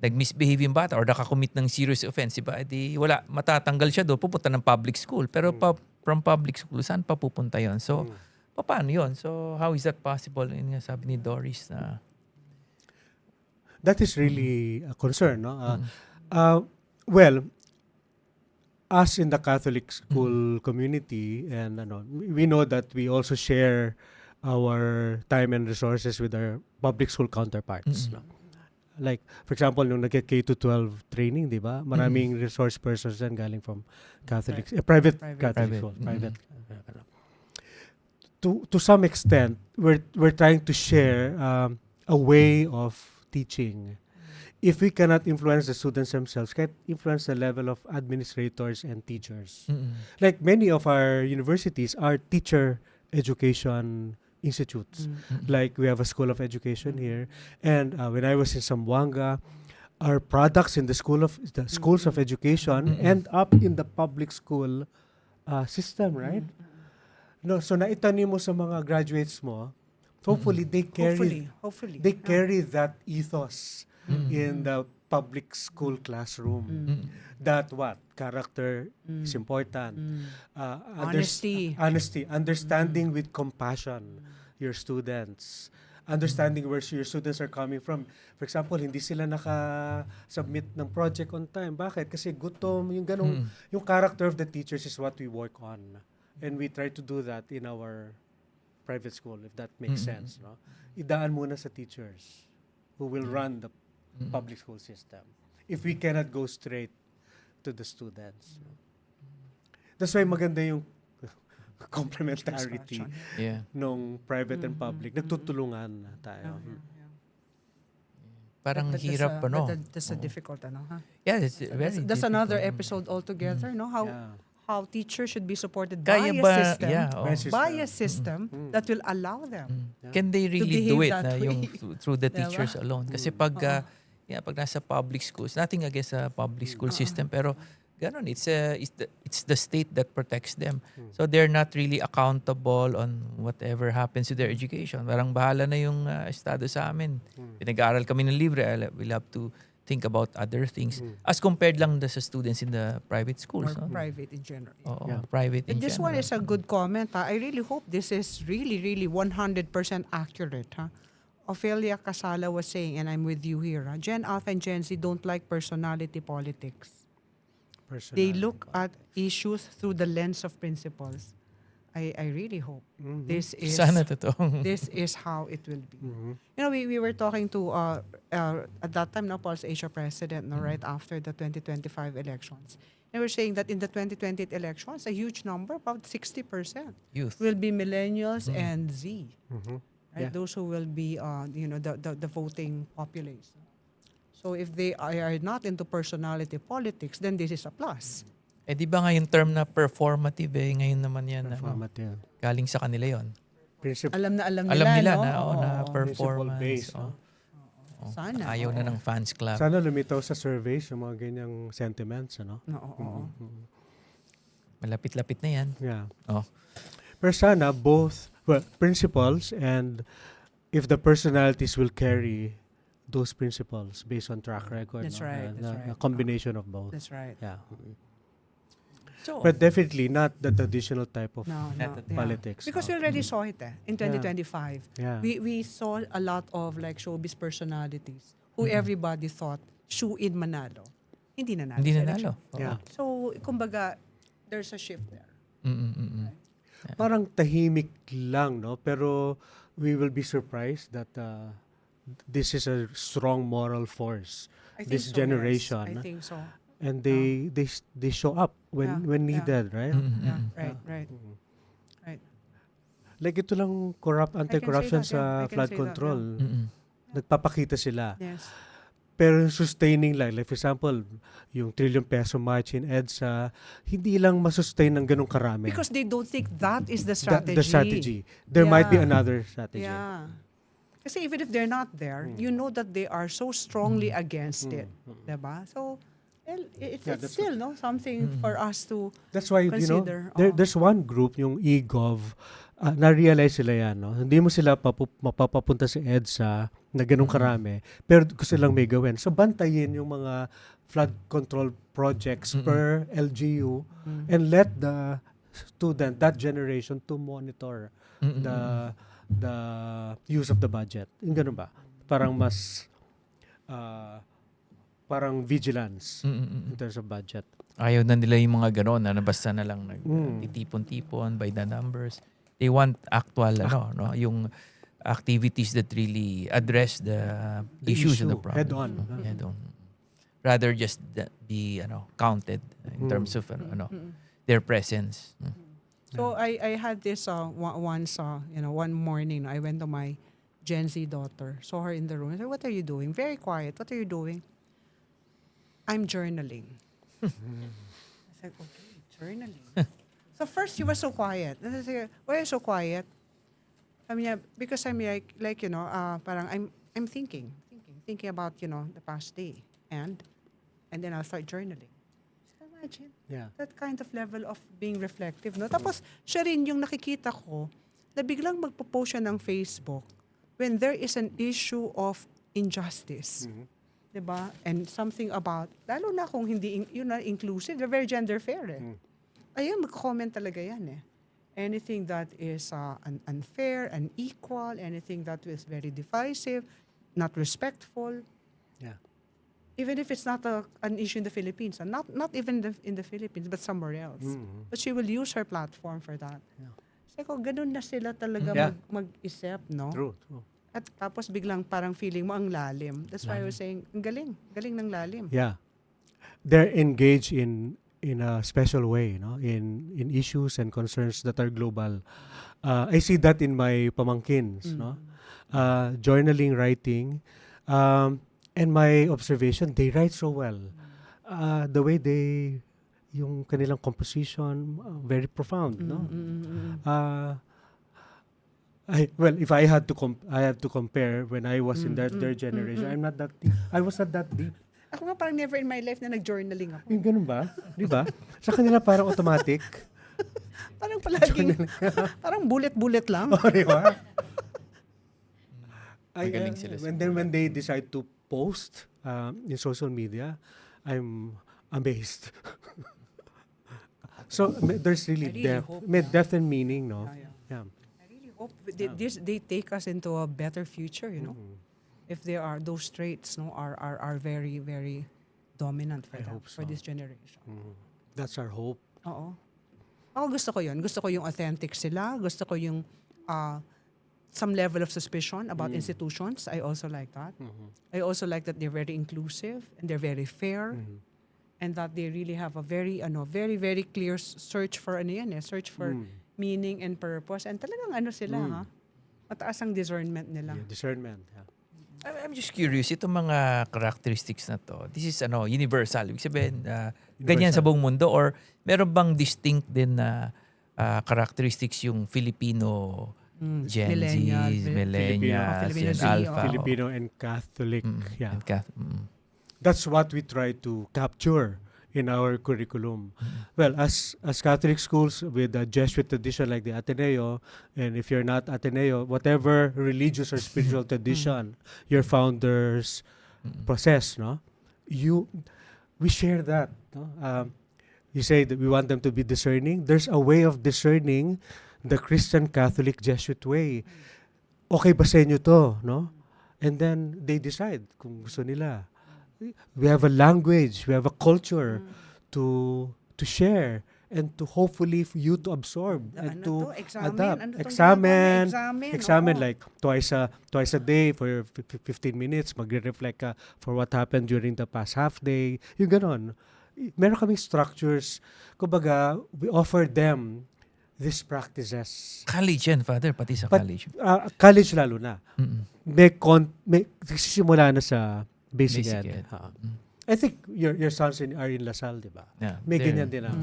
nag-misbehave yung bata or nakakommit ng serious offense, diba? Wala, matatanggal siya doon, pupunta ng public school. Pero from public school, saan pa pupunta yon? So, paano yun? So, how is that possible? Yun nga sabi ni Doris na... That is really a concern, no? Well, us in the Catholic school community, and we know that we also share our time and resources with our public school counterparts. No? Like, for example, nung nag-K-12 training, di ba? Maraming resource persons yan galing from Catholic, private Catholic schools. Private. To some extent, we're trying to share a way of teaching if we cannot influence the students themselves, can influence the level of administrators and teachers. Like many of our universities are teacher education institutes. Like we have a school of education here, and when I was in Zamboanga, our products in the schools of education end up in the public school system, right? No, so naitanim mo sa mga graduates mo, hopefully they Hopefully. they carry that ethos in the public school classroom. That what? Character is important. Honesty, understanding with compassion your students. Understanding where your students are coming from. For example, hindi sila naka-submit ng project on time. Bakit? Kasi gutom, yung ganong, yung character of the teachers is what we work on. And we try to do that in our private school, if that makes sense. No? Idaan muna sa teachers who will run the public school system. If we cannot go straight to the students. That's why maganda yung complementarity Yeah. nung private and public. Nagtutulungan na tayo. Parang But hirap, that's a difficult, huh? Yeah, it's very That's another difficult. episode altogether, no? How teachers should be supported Kaya by ba, a system, yeah, by a system that will allow them. Can they really behave do it that na yung way. through the Diba? teachers alone? Kasi pag pag nasa public schools, nothing against sa public school system, pero ganon, it's the state that protects them. So they're not really accountable on whatever happens to their education. Parang bahala na yung estado sa amin. Pinag-aaral kami ng libre, we'll have to think about other things as compared lang sa students in the private schools. Or No? private in general. Oo, private in This general. one is a good comment. I really hope this is really 100% accurate. Ophelia Casala was saying, and I'm with you here, Gen Alpha and Gen Z don't like personality politics. They look at issues through the lens of principles. I really hope this is Sana totoo. this is how it will be. You know, we were talking to at that time, Pulse Asia president, right after the 2025 elections. They were saying that in the 2028 elections, a huge number, about 60%, Youth. will be millennials and Z. Right? Yeah. Those who will be, the voting population. So if they are not into personality politics, then this is a plus. Eh di ba nga yung term na performative ngayon naman yan. Performative. Galing sa kanila yon. Alam na Alam nila no? na, na Oo. performance. Principle-based, Oh. Oh. Sana. Ayaw na ng fans club. Sana lumitaw sa surveys yung mga ganyang sentiments, ano? Oo. Malapit-lapit na yan. Yeah. Oh. Pero sana both, principles and if the personalities will carry those principles based on track record. That's no? right, that's right. A combination of both. That's right. Yeah. So, But definitely not the traditional type of No, At the yeah. politics. Because we already saw it in 2025. Yeah. We saw a lot of like showbiz personalities who everybody thought shoe in Manalo. Hindi nanalo. hindi sa nanalo. election. Oo. Yeah. So, kumbaga, there's a shift there. Parang tahimik lang, no? Pero we will be surprised that this is a strong moral force. I think This so, generation. Yes. I think so. And they show up when Yeah, needed, right? Yeah, right. Right. Like ito lang anti-corruption that, yeah. I sa can flood say that, control. Nagpapakita sila. Yes. Pero yung sustaining like for example, yung trillion peso march in EDSA, hindi lang masustain ng ganong karami. Because they don't think that is the The strategy. strategy. There might be Yeah. another strategy. Yeah. Kasi even if they're not there, you know that they are so strongly against it. Diba? So, well, it's that's still something for us to That's why, consider. there's one group, yung eGov, na-realize sila yan, no? Hindi mo sila mapapapunta sa EDSA na ganun karami, pero gusto lang may gawin. So, bantayin yung mga flood control projects per LGU and let the student, that generation, to monitor the use of the budget. Yung ganun ba? Parang mas parang vigilance in terms of budget. Ayaw na nila yung mga gano'n na basta na lang titipon-tipon by the numbers. They want actual, yung activities that really address the issues and the issue, problems. head on. Head on. Rather just be counted in terms of their presence. So I had this once one morning I went to my Gen Z daughter. Saw her in the room. I said, what are you doing? Very quiet. What are you doing? I'm journaling. I said, okay, journaling. So first, she was so quiet. And I said, why are you so quiet? I mean, because I'm like parang I'm thinking about, the past day. And then I'll start journaling. So imagine. Yeah. That kind of level of being reflective, no? Tapos, siya rin yung nakikita ko na biglang magpo-post siya ng Facebook when there is an issue of injustice. Diba? And something about, lalo na kung hindi, inclusive, they're very gender fair Ayun, mag-comment talaga yan Anything that is unfair, unequal, anything that is very divisive, not respectful. Yeah. Even if it's not an issue in the Philippines, and not even in the Philippines, but somewhere else. But she will use her platform for that. Yeah. So, ganun na sila talaga Yeah. mag-isip, no? True. At tapos biglang parang feeling mo ang lalim. That's why I was saying, ang galing ng lalim. Yeah. They're engaged in a special way, in issues and concerns that are global. I see that in my pamangkins, journaling, writing, and my observation, they write so well. The way yung kanilang composition, very profound, no? If I had to I have to compare when I was in their generation, I'm not that deep. I was not that deep. Ako nga parang never in my life na nag-journaling ako. Yung ganun ba? Di ba? Sa kanila parang automatic. Parang palaging, parang bullet lang. Oh, di ba? Magaling sila And then when they decide to post in social media, I'm amazed. So there's really depth and meaning, no? Yeah. I really hope they take us into a better future, If there are those traits, are very, very dominant for this generation. That's our hope. Oo. Ako gusto ko yun. Gusto ko yung authentic sila. Gusto ko yung some level of suspicion about institutions. I also like that. I also like that they're very inclusive and they're very fair. And that they really have a very, very, very clear search for search for meaning and purpose. And talagang sila, mataas ang discernment nila. Yeah, discernment. Yeah. I'm just curious, itong mga characteristics na to, this is universal. Ibig sabihin, ganyan sa buong mundo or meron bang distinct din na characteristics yung Filipino Gen Z, Millennials, Filipino and Z, Alpha? Filipino and Catholic. Yeah. And That's what we try to capture in our curriculum. Well, as Catholic schools with a Jesuit tradition like the Ateneo, and if you're not Ateneo, whatever religious or spiritual tradition your founders possess, no? We share that. No? You say that we want them to be discerning. There's a way of discerning the Christian Catholic Jesuit way. Okay ba sa inyo to, no? And then they decide kung gusto nila. We have a language, we have a culture to share and to hopefully for you to absorb and to adapt. Examine like twice a day for 15 minutes, magre-reflect ka for what happened during the past half day. Yung ganon. Meron kaming structures. Kumbaga, we offer them these practices. College yan, Father, pati sa college. College lalo na. May simula na sa Basic ed. I think your sons are in LaSalle, di ba? Yeah, May ganyan din ang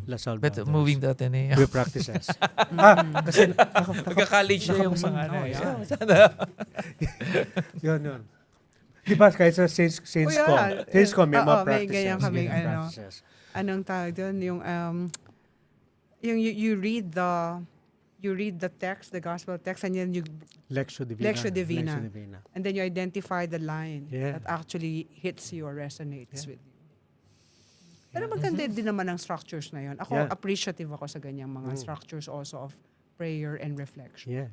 LaSalle. But brothers. moving to Ateneo. We practices. Kasi Magka-college na yung mga yun. Di ba kahit sa Saints Com, may mga practices. May ganyan kaming practices. anong tawag doon, yung you read the text, the gospel text, and then you Lectio Divina. and then you identify the line Yeah. that actually hits you or resonates with you. Pero maganda din naman ang structures na yun. Ako, appreciative ako sa ganyang mga structures also of prayer and reflection. Yeah.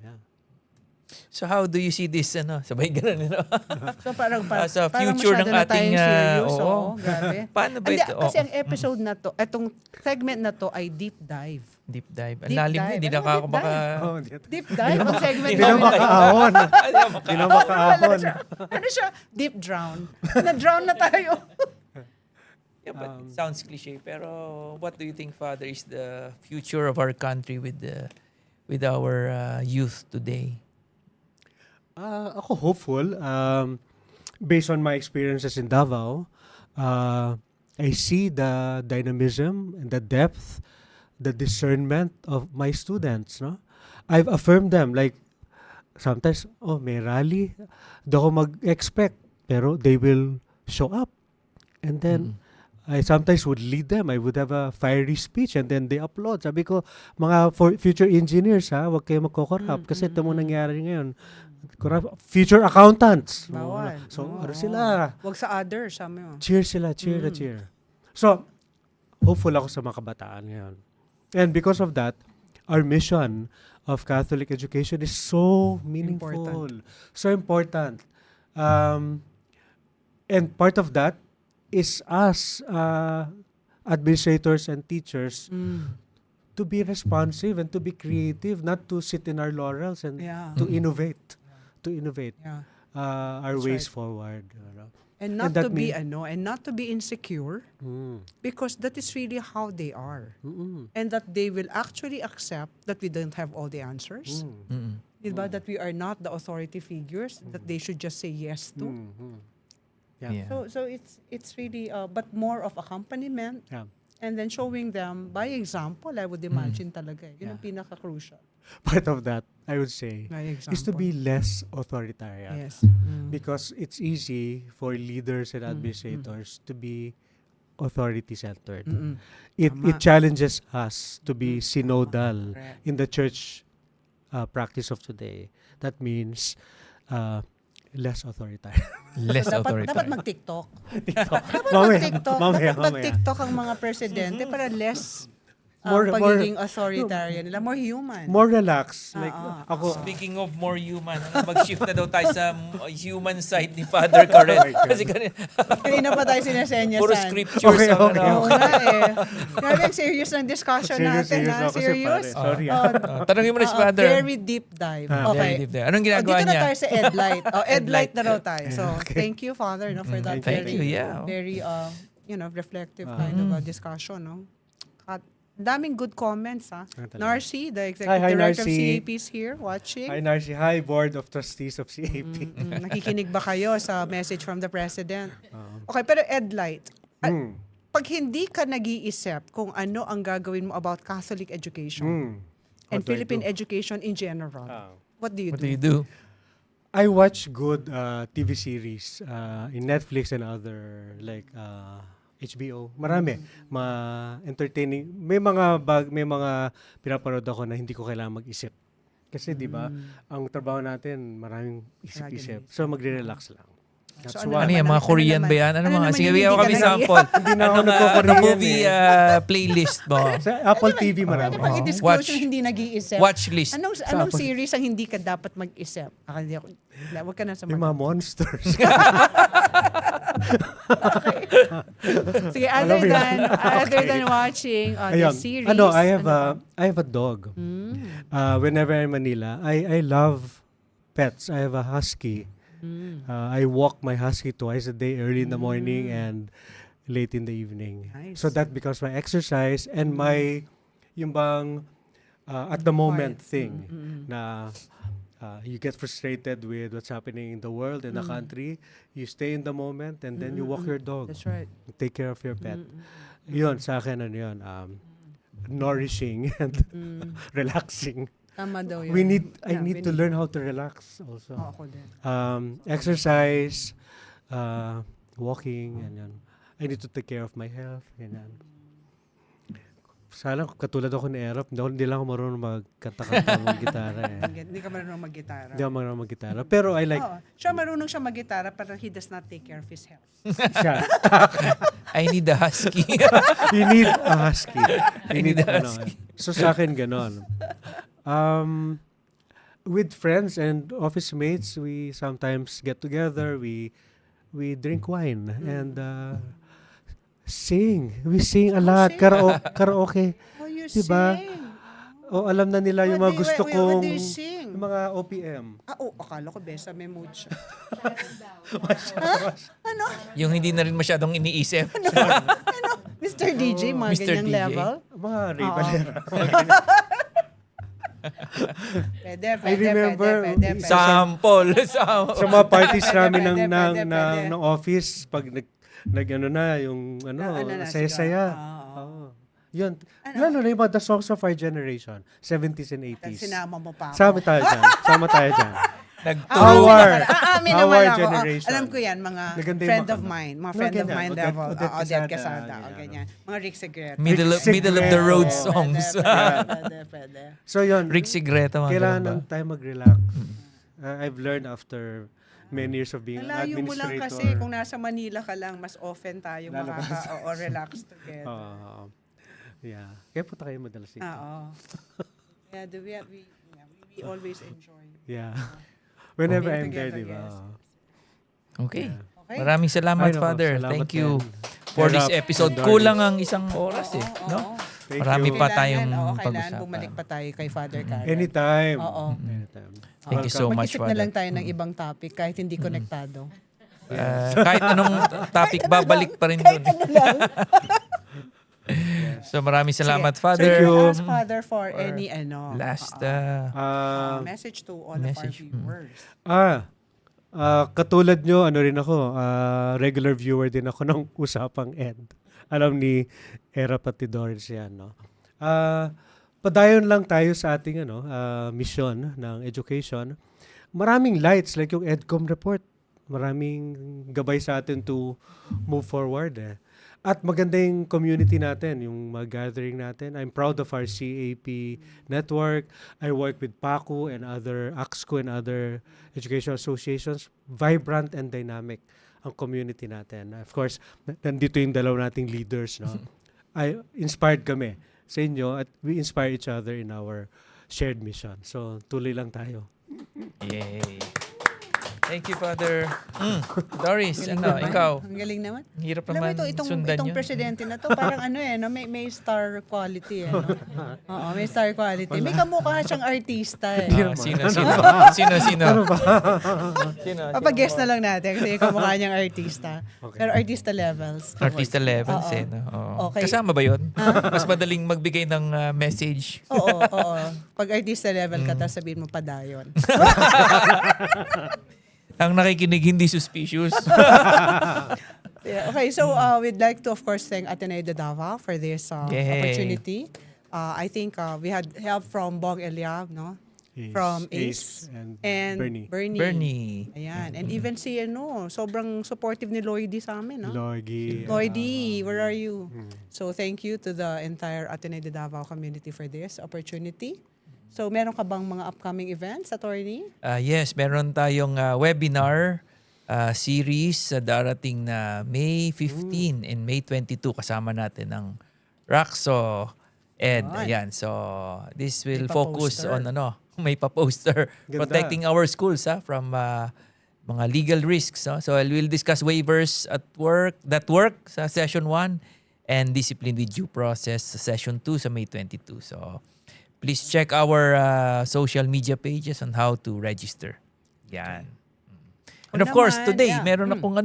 So how do you see this, sabay ganun, So parang sa parang future ng masyado na ating, tayong serious, oo. grabe. Paano ba Hindi, ito? kasi ang episode na to, etong segment na to ay deep dive. Deep dive. Ang Deep lalim dive. na, hindi Ano na ako deep baka... Deep dive? Ang segment Hindi na namin. makaahon. Hindi na makaahon. Ano siya? Deep drown. Na-drown na tayo. Yeah, but it sounds cliche. Pero what do you think, Father, is the future of our country with our youth today? Ako hopeful. Based on my experiences in Davao, I see the dynamism and the depth, the discernment of my students. No, I've affirmed them. Like sometimes, may rally, di ako mag-expect, pero they will show up, and then I sometimes would lead them. I would have a fiery speech and then they upload. Sabi ko, mga future engineers wag kayo magko-corrupt kasi ito mo nangyari ngayon. Future accountants. Bawal. So, Oo. ano sila? Wag sa others, sabi mo. Cheer sila, cheer na cheer. So, hopeful ako sa mga kabataan ngayon. And because of that, our mission of Catholic education is so meaningful. So important. And part of that is us, administrators and teachers, to be responsive and to be creative, not to sit in our laurels and Yeah. to innovate. To innovate Yeah. our That's ways right. forward. And not that to be mean- and not to be insecure, because that is really how they are. And that they will actually accept that we don't have all the answers. Diba? That we are not the authority figures that they should just say yes to. Yeah. So it's really but more of accompaniment Yeah. and then showing them by example, I would imagine talaga. Yun ang Yeah. pinaka-crucial. Part of that, I would say, By is to example. be less authoritarian. Yes. Because it's easy for leaders and administrators to be authority-centered. It Tama. challenges us to be synodal Correct. in the church practice of today. That means less authoritarian. Less So, dapat authoritarian. mag-TikTok. Mamaya, mag-TikTok. mamaya, Dapat mamaya. mag-TikTok ang mga presidente para less More- pagiging authoritarian nila. More human. More relaxed. Like, ako, Speaking of more human, mag-shift na daw tayo sa human side ni Father Karen. Kasi Kanina pa tayo sinasenyasan. puro scriptures Okay, ang okay. Oo nga eh. Grabe ang serious ng discussion natin. serious ako si Serious. pare. Sorry. tanongin mo na si Father. Very deep dive. Okay. Very deep there. Anong ginagawa Dito na niya? tayo sa Edlight. Edlight na raw tayo. So, thank you, Father, for that Thank very, you, yeah. very, reflective kind of discussion, no? At daming good comments, ha? talaga. Narcy, the executive Hi, director of Narcy. CAP is here watching. Hi, Narcy. Hi, Board of Trustees of CAP. Nakikinig ba kayo sa message from the President? Okay, pero Edlight, pag hindi ka nag-iisip kung ano ang gagawin mo about Catholic education and What do I Philippine do? education in general, what do you What do? do you do? I watch good TV series in Netflix and other like HBO. Marami. Entertaining. May mga pinapanood ako na hindi ko kailangan mag-isip. Kasi 'di ba, ang trabaho natin maraming isip-isip. So magre-relax lang. That's So, why. Ano yan? Mga Korean ba yan? Ano mga? Sige, bigyan mo kami sample. Hindi na ako Anong nagko-Korean movie playlist mo? Sa Apple TV marami. Pag i-disclose Watch- yung hindi nag-iisip. Watch list. Anong series ang hindi ka dapat mag-isip? Hindi ako. Wag ka na sa Yung mga monsters. Sige, Alam mo yun. other than watching the Ayun. series. I have a dog. Whenever I'm in Manila, I love pets. I have a husky. I walk my husky twice a day, early in the morning and late in the evening. Nice. So that becomes my exercise and my yung bang at the moment thing na you get frustrated with what's happening in the world, in the country. You stay in the moment and then you walk your dog. That's right. Take care of your pet. Yun, sa akin, ano yun, nourishing and relaxing. Tama daw yun. I need to learn how to relax also. Ako din. Exercise, walking, ganyan. I need to take care of my health, ganyan. Sana katulad ako ni Erop, hindi lang ako marunong magkanta-kanta ng gitara eh. Hindi ka marunong mag-gitara. Hindi ako marunong mag-gitara. Pero I like Siya marunong siya mag-gitara pero he does not take care of his health. siya. I need a husky. You need a husky. You need a ano. So sa akin, ganon. With friends and office mates, we sometimes get together, we drink wine and sing. We sing a lot. Karaoke. Oh, you Diba? sing. O alam na nila yung mga gusto What kong do you sing? yung mga OPM. Akala ko besa may mood siya. Yung hindi na rin masyadong iniisip. Mr. DJ, mga Mr. ganyang DJ. level. Mga Ray Valera. Pwede, I remember pwede. Sample. sa mga parties Pwede, namin pwede, pwede. ng office, pag nag ano na, yung Na, saya-saya. siguro. Oo. Yun. Lalo na yung mga The Songs of Our Generation, 70s and 80s. Sinama mo pa ako. Sama tayo dyan. Sama tayo dyan. Aamin naman Our ako. generation. Alam ko yan, mga Maganda yung friend mga- of mine. Mga No, friend of ganyan. mine Odette- level. Odette Odette Quesada, Quesada. yan. Ganyan. Mga Rick Segret. Middle of the road Segreto. songs. Pwede. So yun, Rick Sigreto. mga kailangan ganun ng ba? time mag-relax. I've learned after many years of being an Nalayo mo lang administrator. kasi kung nasa Manila ka lang, mas often tayo relax together. Yeah. Kaya punta kayo madalas dito. Oo. Yeah, we always enjoy. Yeah. Whenever Being I'm there, together, di ba? yes. Okay. Okay. Maraming salamat, Ay, nako, Father. salamat Thank you din. for this Sarap. episode. Ang Kulang ang isang oras eh. Oo. No? Thank Marami you. pa tayong Kailangan pag-usapan. bumalik pa tayo kay Father Carol. Anytime. Oo. Anytime. Thank you so much, Mag-isip na Father. lang tayo ng ibang topic kahit hindi konektado. Kahit anong topic, babalik pa rin doon. So maraming salamat, Father. Thank you. Ask Father for any Last message to all message. of our viewers. Katulad nyo, ano rin ako, regular viewer din ako ng Usapang Ed. Alam ni Era pati Doris yan, no? Padayon lang tayo sa ating mission ng education. Maraming lights, like yung EDCOM report. Maraming gabay sa atin to move forward. At maganda yung community natin, yung gathering natin. I'm proud of our CAP network. I work with PACU and other AXCO and other educational associations. Vibrant and dynamic ang community natin. Of course, nandito yung dalawa nating leaders. No? Inspired kami sa inyo at we inspire each other in our shared mission. So, tuloy lang tayo. Yay. Thank you, Father. Doris, Galing ano, naman. ikaw? Ang galing naman. Ang hirap Alam mo naman sundan itong yun. presidente na to, parang may star quality no? Oo, may star quality. May kamukha siyang artista Sino? Sino? Papaguess na lang natin kasi yung kamukha niyang artista. Pero artista levels. Artista levels Oo. eh. No? Oo. Okay. Kasama ba yun? Mas madaling magbigay ng message. Oo. Pag artista level ka, tapos sabihin mo padayon. Ang nakikinig hindi suspicious. Yeah, okay, so we'd like to, of course, thank Ateneo de Davao for this Yay. opportunity. I think we had help from Bong Eliab, no? From Ace and Bernie. Bernie. Ayan. And even si, sobrang supportive ni Lloydie sa amin, no? Lloydie. Lloydie, where are you? So thank you to the entire Ateneo de Davao community for this opportunity. So meron ka bang mga upcoming events, attorney? Yes, meron tayong webinar series sa darating na May 15 and May 22. Kasama natin ng Raxo Ed. Ayan. So, this will May pa-poster. focus on may pa-poster. Ganda. Protecting our schools from mga legal risks. No? So, we'll discuss waivers at work sa session 1 and discipline with due process sa session 2 sa May 22. So, please check our social media pages on how to register. Yan. And of course, naman, today, yeah. meron akong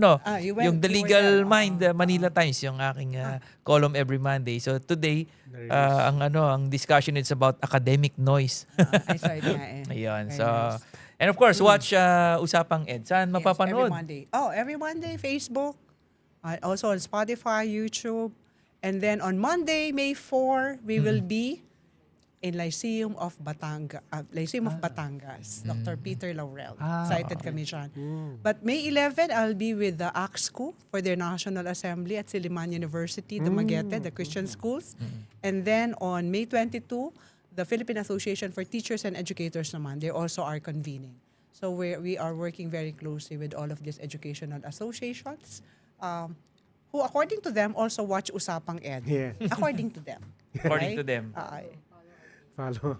yung The Legal Mind, Manila Times, yung aking column every Monday. So today, ang discussion is about academic noise. I saw it nga eh. Ayun. Very So, nice. and of course, watch Usapang Ed. Saan Yes, mapapanood? every Monday, Facebook. Also on Spotify, YouTube. And then on Monday, May 4, we will be in Lyceum of Batangas, Dr. Peter Laurel. Excited kami dyan. But May 11, I'll be with the AXCO for their National Assembly at Siliman University, Dumaguete, the Christian schools. And then on May 22, the Philippine Association for Teachers and Educators naman, they also are convening. So we are working very closely with all of these educational associations, who according to them also watch Usapang Ed. Yeah. According to them. According to them. Follow.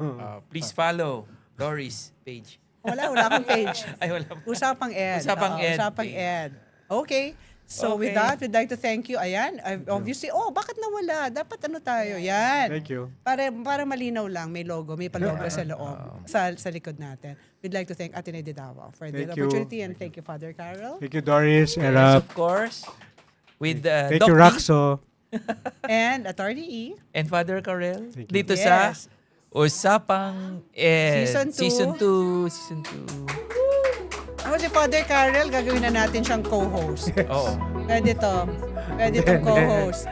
Please follow Doris page. Wala akong page. Ay, wala. Usapang Ed. Usapang Ed. Usapang Ed. Okay. So with that, we'd like to thank you. Ayan, obviously, bakit nawala? Dapat tayo? Yan. Thank you. Para malinaw lang, may logo, may pa-logo sa loob, sa likod natin. We'd like to thank Ateneo de Davao for this Thank you. opportunity and thank you, Father Carol. Thank you, Doris. Yes, Era. of course. With Thank Doc you, D Raxo. And Attorney E. and Father Carel. Thank you. Dito sa Yes. Usapang Ed. Season two. Season 2. Ako si Father Carrel, gagawin na natin siyang co-host. Oo. Pwede to. Pwede tong co-host.